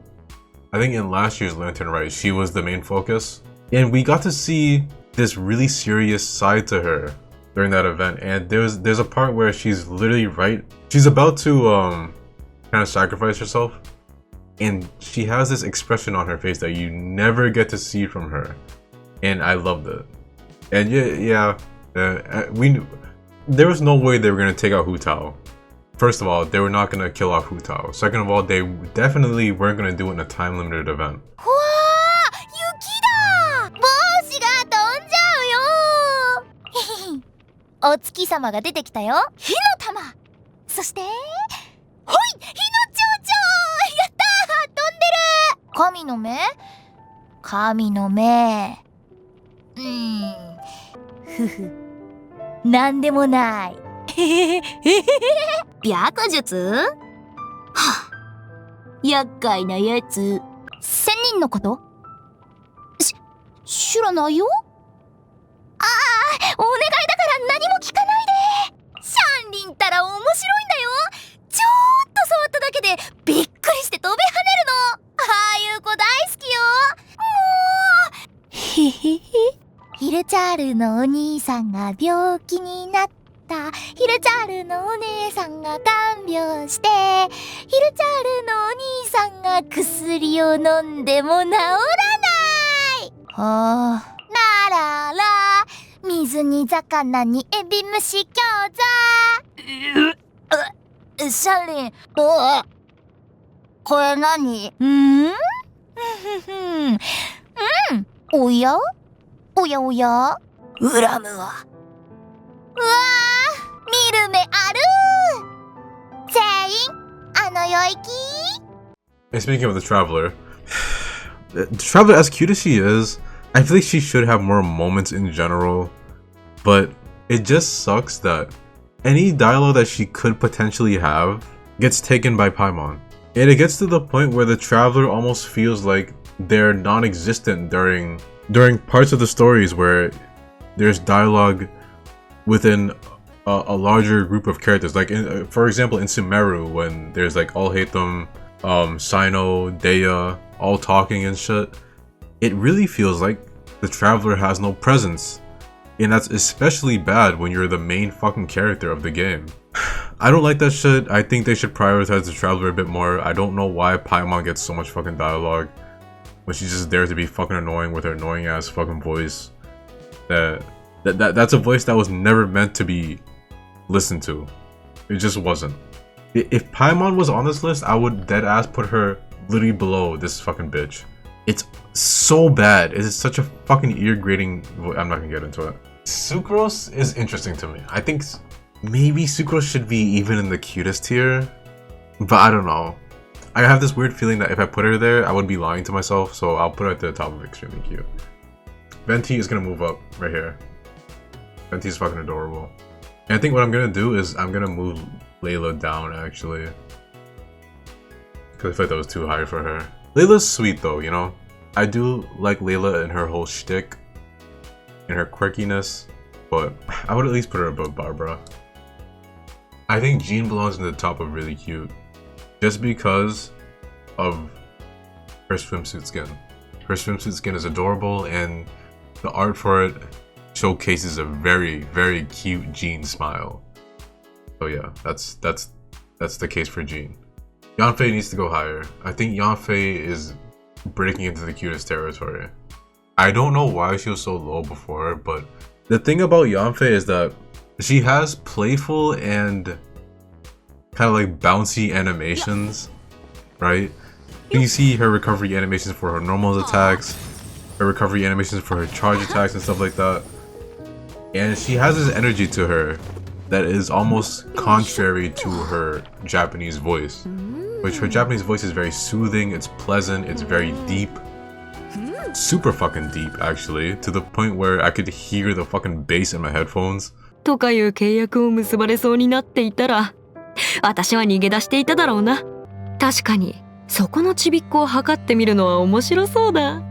think in last year's Lantern Rite, she was the main focus, and we got to see this really serious side to her during that event, and there's a part where she's literally she's about to kind of sacrifice herself, and she has this expression on her face that you never get to see from her, and I loved it. And we knew there was no way they were gonna take out Hu Tao. First of all, they were not gonna kill off Hu Tao. Second of all, they definitely weren't gonna do it in a time-limited event. And speaking of the Traveler, as cute as she is, I feel like she should have more moments in general, but it just sucks that any dialogue that she could potentially have gets taken by Paimon. And it gets to the point where the Traveler almost feels like they're non-existent during parts of the stories where there's dialogue within a larger group of characters. Like, for example, in Sumeru, when there's like Alhaitham, Sino, Dea, all talking and shit, it really feels like the Traveler has no presence. And that's especially bad when you're the main fucking character of the game. I don't like that shit. I think they should prioritize the Traveler a bit more. I don't know why Paimon gets so much fucking dialogue when she's just there to be fucking annoying with her annoying ass fucking voice. That's a voice that was never meant to be listened to. It just wasn't. If Paimon was on this list, I would deadass put her literally below this fucking bitch. It's so bad. It is such a fucking ear-grating. I'm not gonna get into it. Sucrose is interesting to me. I think maybe Sucrose should be even in the cutest tier, but I don't know. I have this weird feeling that if I put her there, I would be lying to myself, so I'll put her at the top of extremely cute. Venti is gonna move up right here. Venti is fucking adorable. And I think what I'm gonna do is I'm gonna move Layla down, actually. because I feel like that was too high for her. Layla's sweet though, you know? I do like Layla and her whole shtick and her quirkiness, but I would at least put her above Barbara. I think Jean belongs in the top of really cute, just because of her swimsuit skin. Her swimsuit skin is adorable, and the art for it showcases a very, very cute Jean smile. So yeah, that's the case for Jean. Yanfei needs to go higher. I think Yanfei is breaking into the cutest territory. I don't know why she was so low before, but the thing about Yanfei is that she has playful and kind of like bouncy animations, right? You see her recovery animations for her normal attacks, her recovery animations for her charge attacks and stuff like that. And she has this energy to her that is almost contrary to her Japanese voice. Which her Japanese voice is very soothing, it's pleasant, it's very deep. Super fucking deep, actually, to the point where I could hear the fucking bass in my headphones. とかいう契約を結ばれそうになっていたら、私は逃げ出していただろうな。確かに、そこのちびっこを測ってみるのは面白そうだ。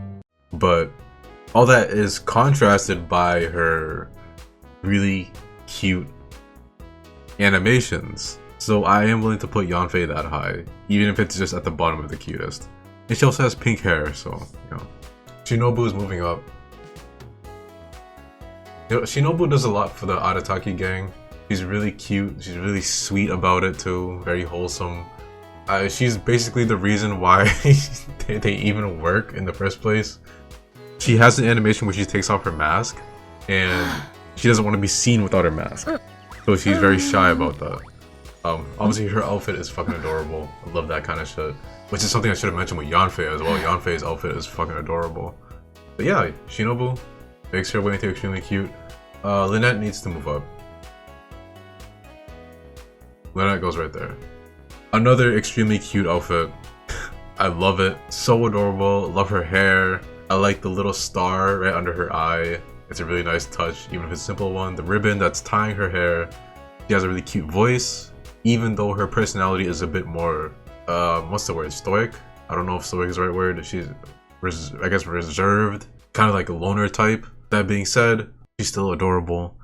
But all that is contrasted by her really cute animations. So I am willing to put Yanfei that high, even if it's just at the bottom of the cutest. And she also has pink hair, so, you know. Shinobu is moving up. You know, Shinobu does a lot for the aotq gang. She's really cute, she's really sweet about it too, very wholesome. She's basically the reason why they even work in the first place. She has an animation where she takes off her mask, and she doesn't want to be seen without her mask. So she's very shy about that. Obviously her outfit is fucking adorable. I love that kind of shit. Which is something I should have mentioned with Yanfei as well. Yanfei's outfit is fucking adorable. But yeah, Shinobu makes her way into extremely cute. Lynette needs to move up. Lynette goes right there. Another extremely cute outfit. I love it. So adorable. Love her hair. I like the little star right under her eye. It's a really nice touch, even if it's a simple one. The ribbon that's tying her hair. She has a really cute voice, even though her personality is a bit more, what's the word, stoic? I don't know if stoic is the right word. She's, I guess, reserved, kind of like a loner type. That being said, she's still adorable,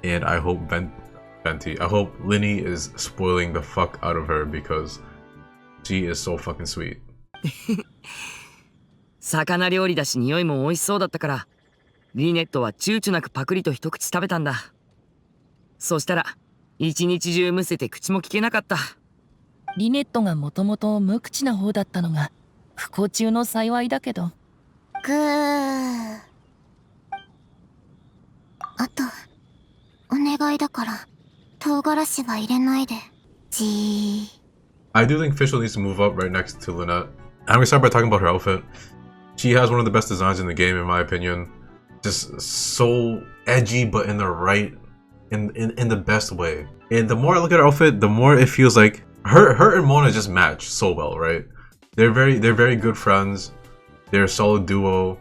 and I hope I hope Linny is spoiling the fuck out of her because she is so fucking sweet. 魚料理だし匂いも美味しそうだったから、リネットは躊躇なくパクリと一口食べたんだ。そしたら一日中むせて口も聞けなかった。リネットがもともと無口な方だったのが不幸中の幸いだけど。ぐー。あと、お願いだから、唐辛子は入れないで。I do think Fischl needs to move up right next to Lynette. I'm gonna start by talking about her outfit. She has one of the best designs in the game, in my opinion. Just so edgy, but in the right, in the best way. And the more I look at her outfit, the more it feels like her and Mona just match so well, right? They're very good friends. They're a solid duo.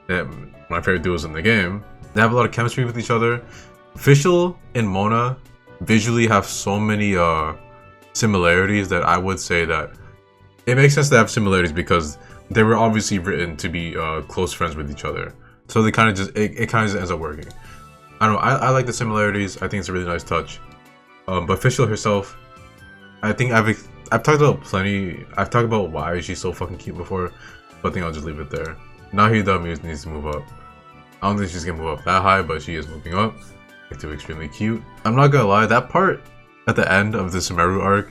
They're my favorite duos in the game. They have a lot of chemistry with each other. Fischl and Mona visually have so many similarities that I would say that it makes sense to have similarities because they were obviously written to be close friends with each other. So they kind of just it kind of just ends up working. I don't know. I like the similarities. I think it's a really nice touch. But Fischl herself, I think I've talked about plenty. I've talked about why she's so fucking cute before, but I think I'll just leave it there. Nahida needs to move up. I don't think she's gonna move up that high, but she is moving up to extremely cute. I'm not gonna lie, that part at the end of the Sumeru arc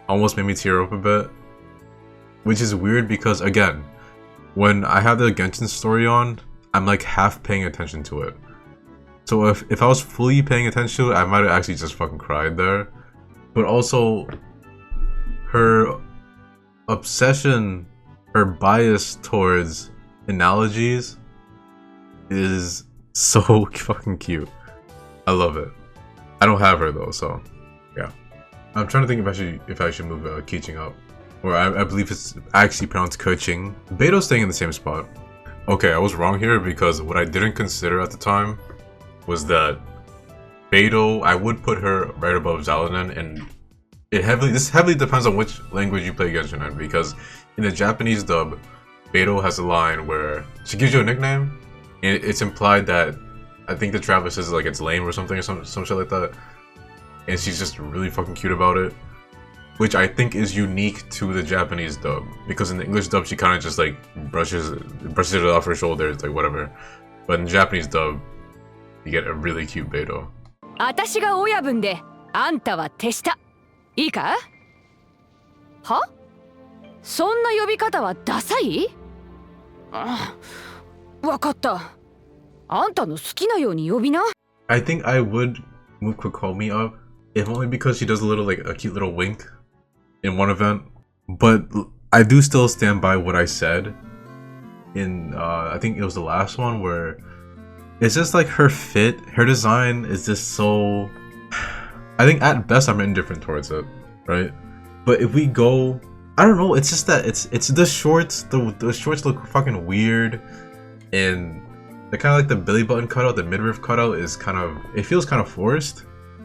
almost made me tear up a bit, which is weird because again, when I have the Genshin story on, I'm like half paying attention to it. So if I was fully paying attention to it, I might have actually just fucking cried there. But also, her obsession, her bias towards analogies is so fucking cute. I love it. I don't have her though, so yeah. I'm trying to think if I should move Keeching up. Or I believe it's actually pronounced Keqing. Beto's staying in the same spot. Okay, I was wrong here because what I didn't consider at the time was that Beto, I would put her right above Zalanen, and This heavily depends on which language you play Genshin in, because in the Japanese dub, Beidou has a line where she gives you a nickname, and it's implied that I think the traveler says like it's lame or something or some shit like that, and she's just really fucking cute about it, which I think is unique to the Japanese dub, because in the English dub she kind of just like brushes it off her shoulders, like whatever, but in the Japanese dub you get a really cute Beidou. 私が親分であんたは手下いいかはそんな呼び方はダサいあわかったあんたの好きなように呼びな I think I would move Kokomi up, if only because she does a little like a cute little wink in one event, but I do still stand by what I said in I think it was the last one, where it's just like her design is just so, I think at best I'm indifferent towards it, right? But if we go, I don't know, it's just that it's the shorts, the shorts look fucking weird, and the kind of like the belly button cutout, the midriff cutout is kind of, it feels kind of forced.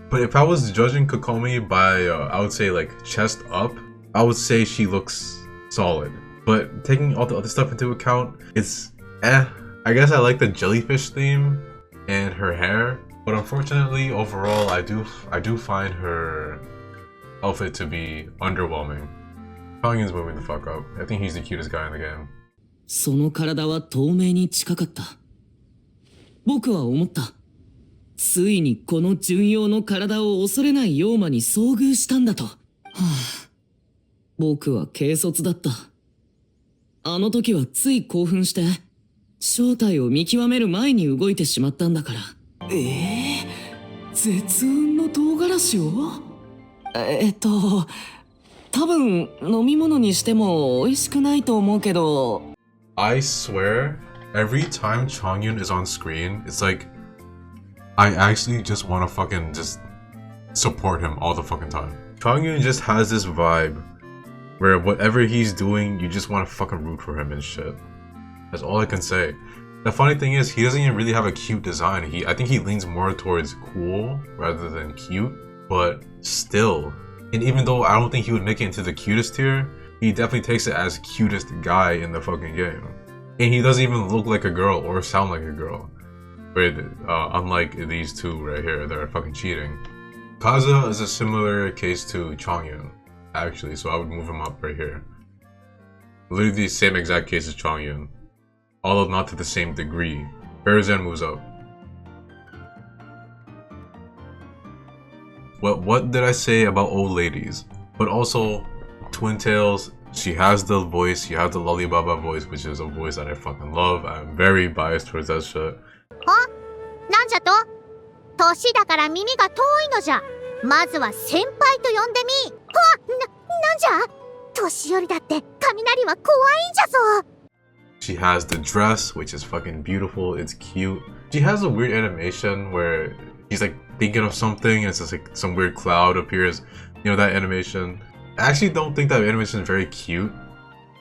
But if I was judging Kokomi by I would say like chest up, I would say she looks solid. But taking all the other stuff into account, it's I guess I like the jellyfish theme and her hair, but unfortunately overall I do find her outfit to be underwhelming. Chongyun's moving the fuck up. I think he's the cutest guy in the game. その体は透明に近かった。僕は思った。ついにこの純陽の体を恐れない妖魔に遭遇したんだと。はあ、僕は軽率だった。あの時はつい興奮して、正体を見極める前に動いてしまったんだから。絶雲の唐辛子を？多分飲み物にしても美味しくないと思うけど。I swear, every time Chongyun is on screen, it's like I actually just want to fucking just support him all the fucking time. Chongyun just has this vibe where whatever he's doing, you just want to fucking root for him and shit. That's all I can say. The funny thing is, he doesn't even really have a cute design. I think he leans more towards cool rather than cute, but still. And even though I don't think he would make it into the cutest tier, he definitely takes it as cutest guy in the fucking game. And he doesn't even look like a girl or sound like a girl. Unlike these two right here that are fucking cheating. Kazuha is a similar case to Chongyun, actually, so I would move him up right here. Literally the same exact case as Chongyun, although not to the same degree. Berzan moves up. What did I say about old ladies? But also, Twin Tails, she has the voice, she has the Lollibaba voice, which is a voice that I fucking love. I'm very biased towards that shit. なんじゃと？年だから耳が遠いのじゃ。まずは先輩と呼んでみ。なんじゃ？年寄りだって雷は怖いんじゃぞ。She has the dress, which is fucking beautiful. It's cute. She has a weird animation where she's like thinking of something, and it's just like some weird cloud appears. You know that animation? I actually don't think that animation is very cute,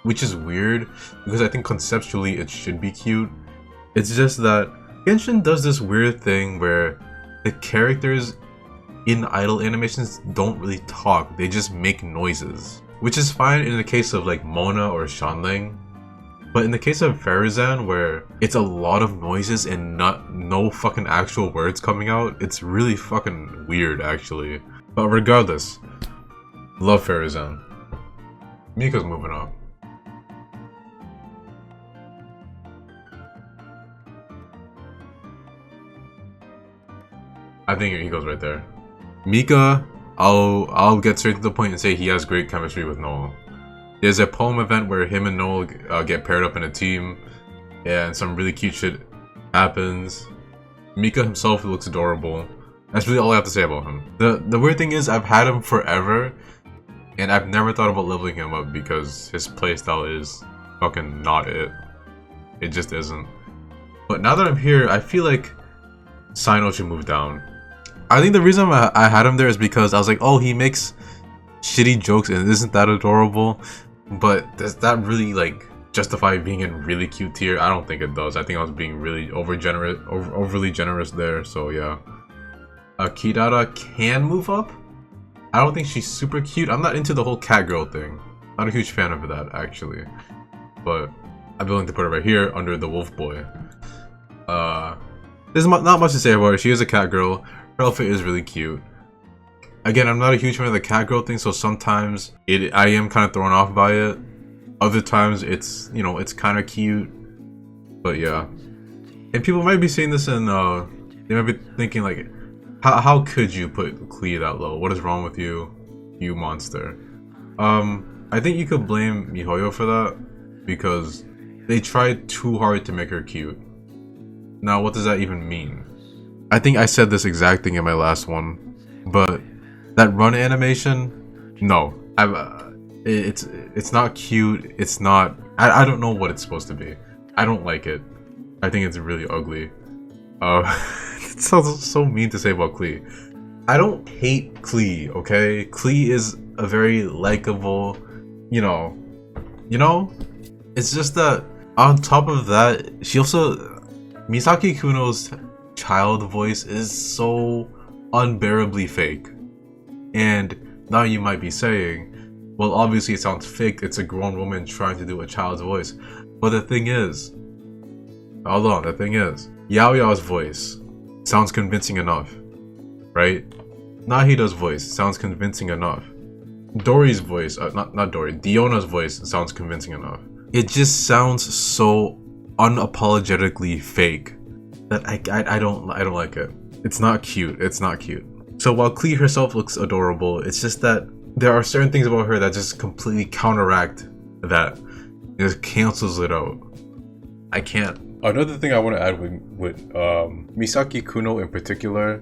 which is weird because I think conceptually it should be cute. It's just that Genshin does this weird thing where the characters in idle animations don't really talk, they just make noises. Which is fine in the case of like Mona or Shanling. But in the case of Farazan, where it's a lot of noises and no fucking actual words coming out, it's really fucking weird actually. But regardless, love Farazan. Mika's moving up. I think he goes right there. Mika, I'll get straight to the point and say he has great chemistry with Noel. There's a poem event where him and Noel get paired up in a team, and some really cute shit happens. Mika himself looks adorable. That's really all I have to say about him. The weird thing is I've had him forever, and I've never thought about leveling him up because his playstyle is fucking not it. It just isn't. But now that I'm here, I feel like Sino should move down. I think the reason I had him there is because I was like, oh, he makes shitty jokes and isn't that adorable? But does that really like justify being in really cute tier? I don't think it does. I think I was being really overly generous there. So yeah, Kidara can move up, I don't think she's super cute. I'm not into the whole cat girl thing. Not a huge fan of that, actually. But I'm willing to put her right here under the wolf boy. There's not much to say about her. She is a cat girl. Her outfit is really cute. Again, I'm not a huge fan of the cat girl thing, so sometimes I am kind of thrown off by it. Other times it's, you know, it's kind of cute. But yeah. And people might be seeing this and they might be thinking like, how could you put Klee that low? What is wrong with you, you monster? I think you could blame MiHoYo for that, because they tried too hard to make her cute. Now, what does that even mean? I think I said this exact thing in my last one, but that run animation, no. It's not cute, it's not... I don't know what it's supposed to be. I don't like it. I think it's really ugly. It sounds so mean to say about Klee. I don't hate Klee, okay? Klee is a very likable, you know? It's just that, on top of that, she also... Misaki Kuno's child voice is so unbearably fake. And now you might be saying, well, obviously it sounds fake, it's a grown woman trying to do a child's voice. But the thing is, hold on, the thing is, Yao Yao's voice sounds convincing enough, right? Nahida's voice sounds convincing enough. Dory's voice, not Dory, Diona's voice sounds convincing enough. It just sounds so unapologetically fake that I don't like it. It's not cute. It's not cute. So while Klee herself looks adorable, it's just that there are certain things about her that just completely counteract that. It just cancels it out. I can't. Another thing I want to add with Misaki Kuno in particular,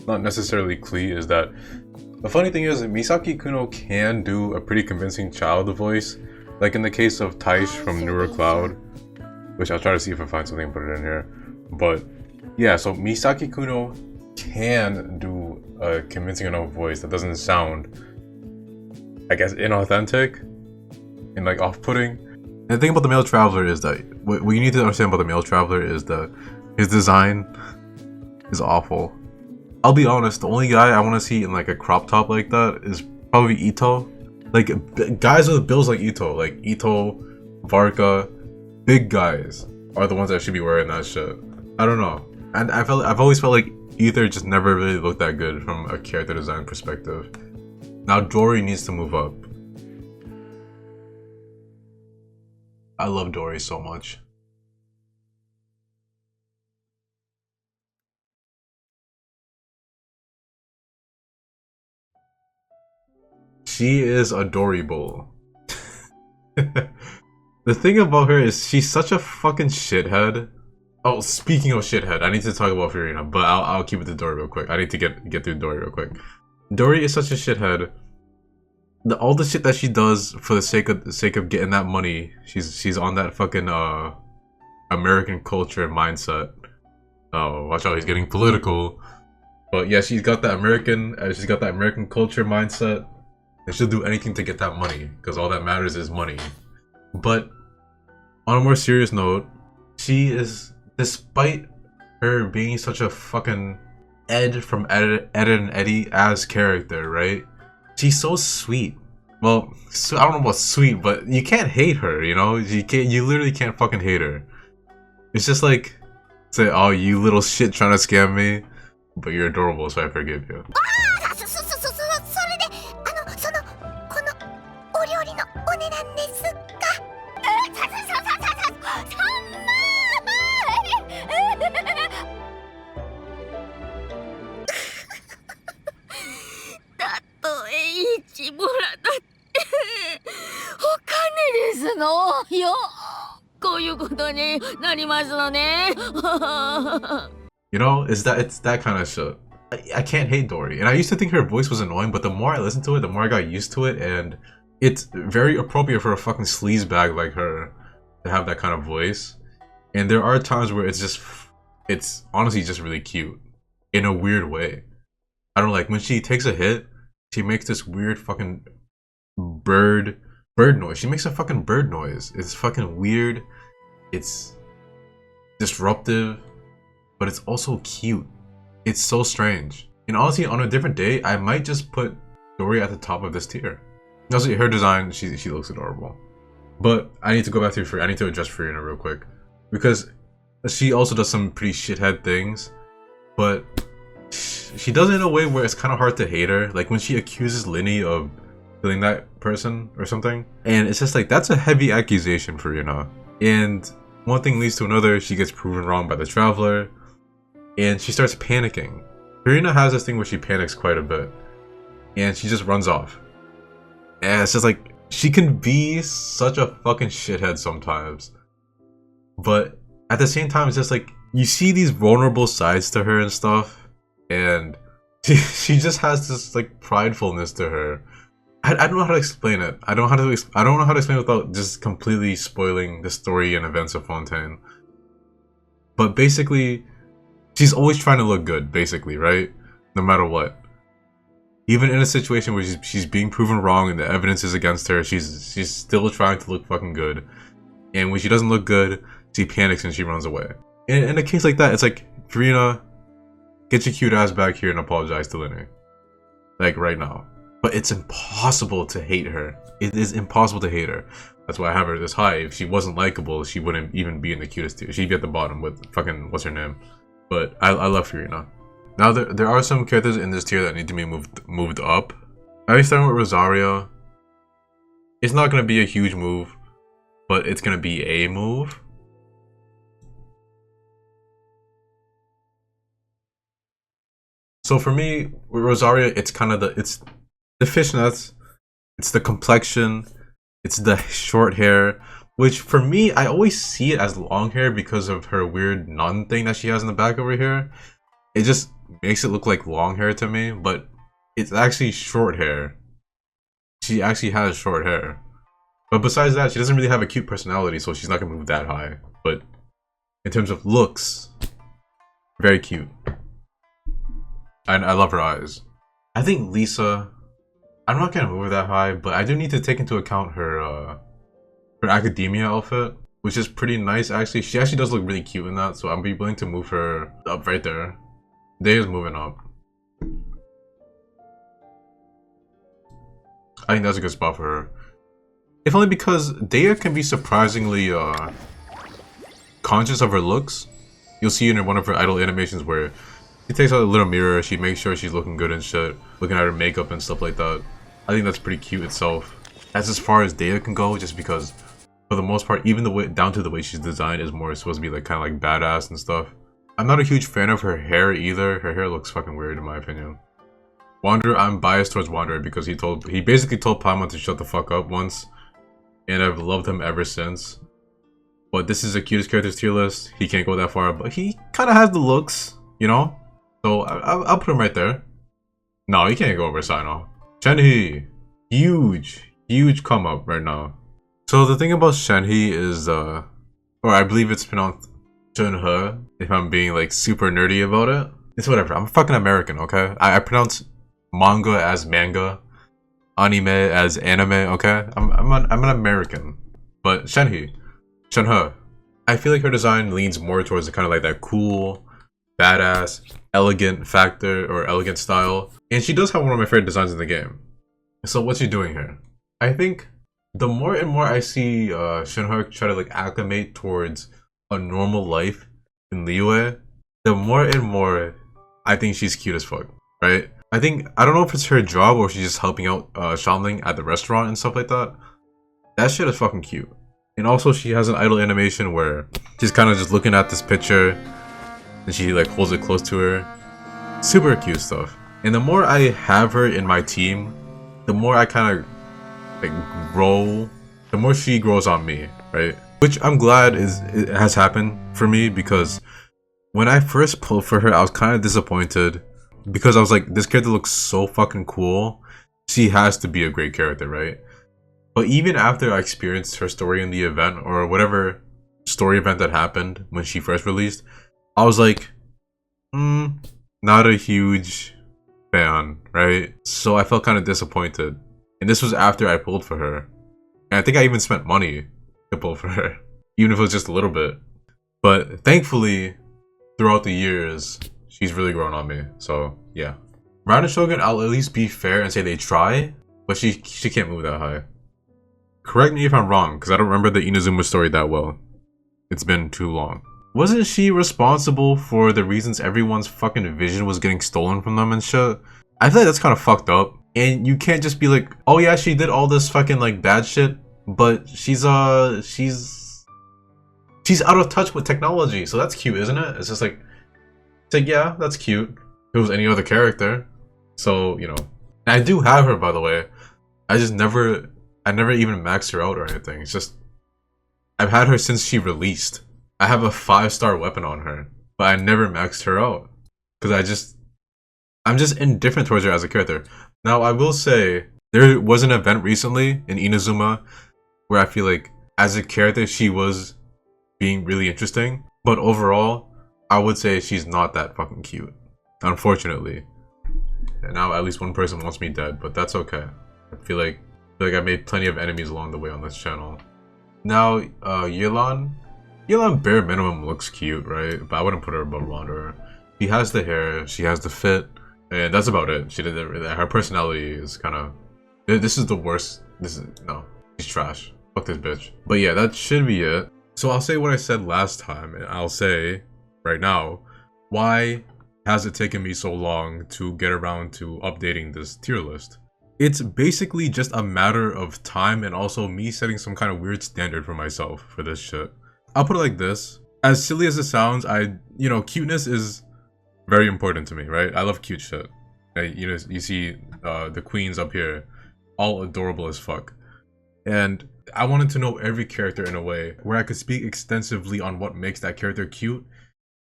not necessarily Klee, is that the funny thing is Misaki Kuno can do a pretty convincing child voice, like in the case of Taish from Newer Cloud, which I'll try to see if I find something and put it in here. But yeah, so Misaki Kuno can do a convincing enough voice that doesn't sound, I guess, inauthentic and like off-putting. And the thing about the male traveler is that what you need to understand about the male traveler is that his design is awful. I'll be honest, the only guy I want to see in like a crop top like that is probably Ito. Like guys with builds like Ito, Varka, big guys are the ones that should be wearing that shit. I don't know. And I've always felt like Ether just never really looked that good from a character design perspective. Now Dory needs to move up. I love Dory so much. She is adorable. The thing about her is she's such a fucking shithead. Oh, speaking of shithead, I need to talk about Fiorina, but I'll keep it to Dory real quick. I need to get through Dory real quick. Dory is such a shithead. All the shit that she does for the sake of getting that money, she's on that fucking American culture mindset. Oh, watch out, he's getting political. But yeah, she's got that American culture mindset, and she'll do anything to get that money because all that matters is money. But on a more serious note, she is, despite her being such a fucking Ed from Ed and Eddie as character, right? She's so sweet. Well, I don't know about sweet, but you can't hate her, you know? You literally can't fucking hate her. It's just like, say, oh, you little shit trying to scam me, but you're adorable, so I forgive you. こういうことになりますのね。You know, it's that kind of shit. I can't hate Dory, and I used to think her voice was annoying, but the more I listened to it, the more I got used to it, and it's very appropriate for a fucking sleazebag like her to have that kind of voice. And there are times where it's honestly just really cute in a weird way. I don't know, like when she takes a hit, she makes this weird fucking bird noise. She makes a fucking bird noise. It's fucking weird. It's disruptive, but it's also cute. It's so strange. And honestly, on a different day, I might just put story at the top of this tier. Also, her design, she looks adorable. But I need to go back to I need to address Freminet real quick, because she also does some pretty shithead things, but she does it in a way where it's kind of hard to hate her. Like when she accuses Linny of killing that person or something, and it's just like, that's a heavy accusation for and one thing leads to another. She gets proven wrong by the traveler, and she starts panicking. Freminet has this thing where she panics quite a bit, and she just runs off. And it's just like, she can be such a fucking shithead sometimes, but at the same time, it's just like, you see these vulnerable sides to her and stuff, and she just has this like pridefulness to her. I don't know how to explain it. I don't know how to explain it without just completely spoiling the story and events of Fontaine. But basically, she's always trying to look good, basically, right? No matter what. Even in a situation where she's being proven wrong and the evidence is against her, she's still trying to look fucking good. And when she doesn't look good, she panics and she runs away. And in a case like that, it's like, Freminet, get your cute ass back here and apologize to Linny. Like, right now. But it's impossible to hate her. It is impossible to hate her. That's why I have her this high. If she wasn't likable, she wouldn't even be in the cutest tier. She'd be at the bottom with fucking, what's her name? But I love Freminet. Now there are some characters in this tier that need to be moved up. I'm starting with Rosario. It's not going to be a huge move, but it's going to be a move. So for me, with Rosario, it's kind of it's the fishnets, it's the complexion, it's the short hair, which for me, I always see it as long hair because of her weird nun thing that she has in the back over here. It just makes it look like long hair to me, but it's actually short hair. She actually has short hair. But besides that, she doesn't really have a cute personality, so she's not gonna move that high. But in terms of looks, very cute. And I love her eyes. I think Lisa, I'm not gonna move her that high, but I do need to take into account her academia outfit, which is pretty nice actually. She actually does look really cute in that, so I'll be willing to move her up right there. Deya's moving up. I think that's a good spot for her. If only because Deya can be surprisingly conscious of her looks. You'll see in one of her idol animations where she takes out a little mirror, she makes sure she's looking good and shit, looking at her makeup and stuff like that. I think that's pretty cute itself. That's as far as Deya can go, just because for the most part, even the way down to the way she's designed is more supposed to be like kind of like badass and stuff. I'm not a huge fan of her hair either. Her hair looks fucking weird in my opinion. Wanderer, I'm biased towards Wanderer because he basically told Paimon to shut the fuck up once, and I've loved him ever since. But this is the cutest characters tier list. He can't go that far, but he kind of has the looks, you know? So I'll put him right there. No, he can't go over Sino. Shenhe, huge come up right now. So the thing about Shenhe is, or I believe it's pronounced Shenhe, if I'm being like super nerdy about it. It's whatever, I'm fucking American, okay? I pronounce manga as manga, anime as anime, okay? I'm an American. But Shenhe, I feel like her design leans more towards the kind of like that cool, badass, elegant factor or elegant style. And she does have one of my favorite designs in the game. So what's she doing here? I think the more and more I see Shenhe try to like acclimate towards a normal life in Liyue, the more and more I think she's cute as fuck, right? I don't know if it's her job or she's just helping out Shanling at the restaurant and stuff like that. That shit is fucking cute. And also she has an idle animation where she's kind of just looking at this picture and she like holds it close to her. Super cute stuff. And the more I have her in my team, the more I kind of like grow, the more she grows on me, right? Which I'm glad it has happened for me, because when I first pulled for her, I was kind of disappointed because I was like, this character looks so fucking cool. She has to be a great character, right? But even after I experienced her story in the event or whatever story event that happened when she first released, I was like, not a huge fan, right? So I felt kind of disappointed. And this was after I pulled for her. And I think I even spent money to pull for her, even if it was just a little bit. But thankfully, throughout the years, she's really grown on me. So yeah. Miranda Shogun, I'll at least be fair and say they try, but she can't move that high. Correct me if I'm wrong, because I don't remember the Inazuma story that well. It's been too long. Wasn't she responsible for the reasons everyone's fucking vision was getting stolen from them and shit? I feel like that's kind of fucked up. And you can't just be like, oh yeah, she did all this fucking like bad shit, but she's out of touch with technology, so that's cute, isn't it? It's like yeah, that's cute. If it was any other character. So, you know. And I do have her, by the way. I never even maxed her out or anything. It's just, I've had her since she released. I have a 5-star weapon on her, but I never maxed her out. Because I'm just indifferent towards her as a character. Now, I will say, there was an event recently in Inazuma where I feel like, as a character, she was being really interesting. But overall, I would say she's not that fucking cute. Unfortunately. And now at least one person wants me dead, but that's okay. I feel like I made plenty of enemies along the way on this channel. Now, Yelan bare minimum looks cute, right? But I wouldn't put her above Wanderer. She has the hair, she has the fit, and that's about it. She didn't really, her personality is kind of, this is the worst. No, she's trash. Fuck this bitch. But yeah, that should be it. So I'll say what I said last time, and I'll say right now, why has it taken me so long to get around to updating this tier list? It's basically just a matter of time and also me setting some kind of weird standard for myself for this shit. I'll put it like this. As silly as it sounds, cuteness is very important to me, right? I love cute shit. You see the queens up here, all adorable as fuck. And I wanted to know every character in a way where I could speak extensively on what makes that character cute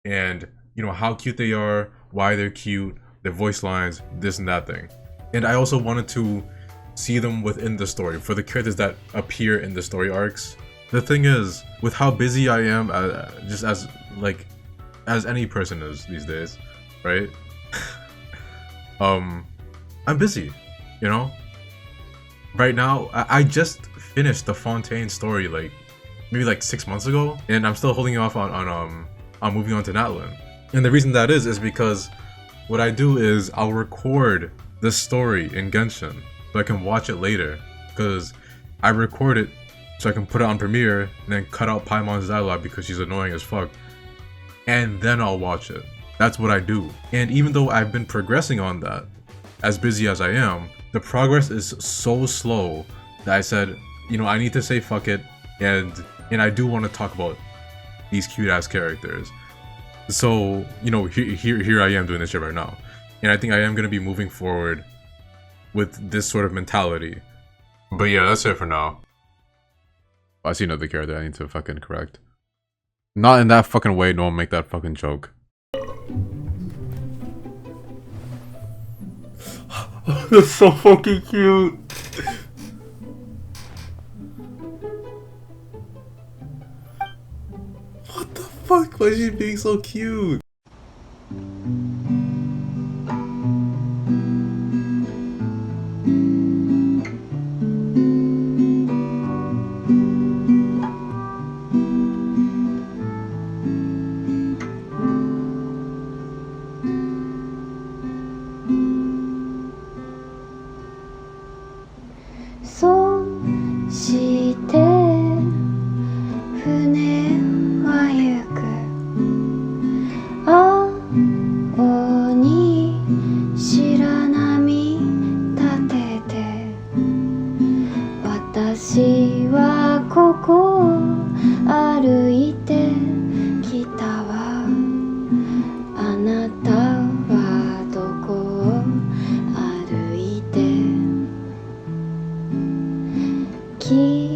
and, you know, how cute they are, why they're cute, their voice lines, this and that thing. And I also wanted to see them within the story for the characters that appear in the story arcs. The thing is, with how busy I am, just as any person is these days, right? I'm busy, you know? Right now, I just finished the Fontaine story maybe 6 months ago, and I'm still holding off on moving on to Natlan. And the reason that is because what I do is I'll record this story in Genshin so I can watch it later, because I record it so I can put it on Premiere and then cut out Paimon's dialogue because she's annoying as fuck, and then I'll watch it. That's what I do. And even though I've been progressing on that, as busy as I am, the progress is so slow that I said, you know, I need to say fuck it, and I do want to talk about these cute ass characters. So, you know, here I am doing this shit right now. And I think I am going to be moving forward with this sort of mentality. But yeah, that's it for now. I see another character I need to fucking correct. Not in that fucking way, no one make that fucking joke. That's so fucking cute. What the fuck? Why is she being so cute? Key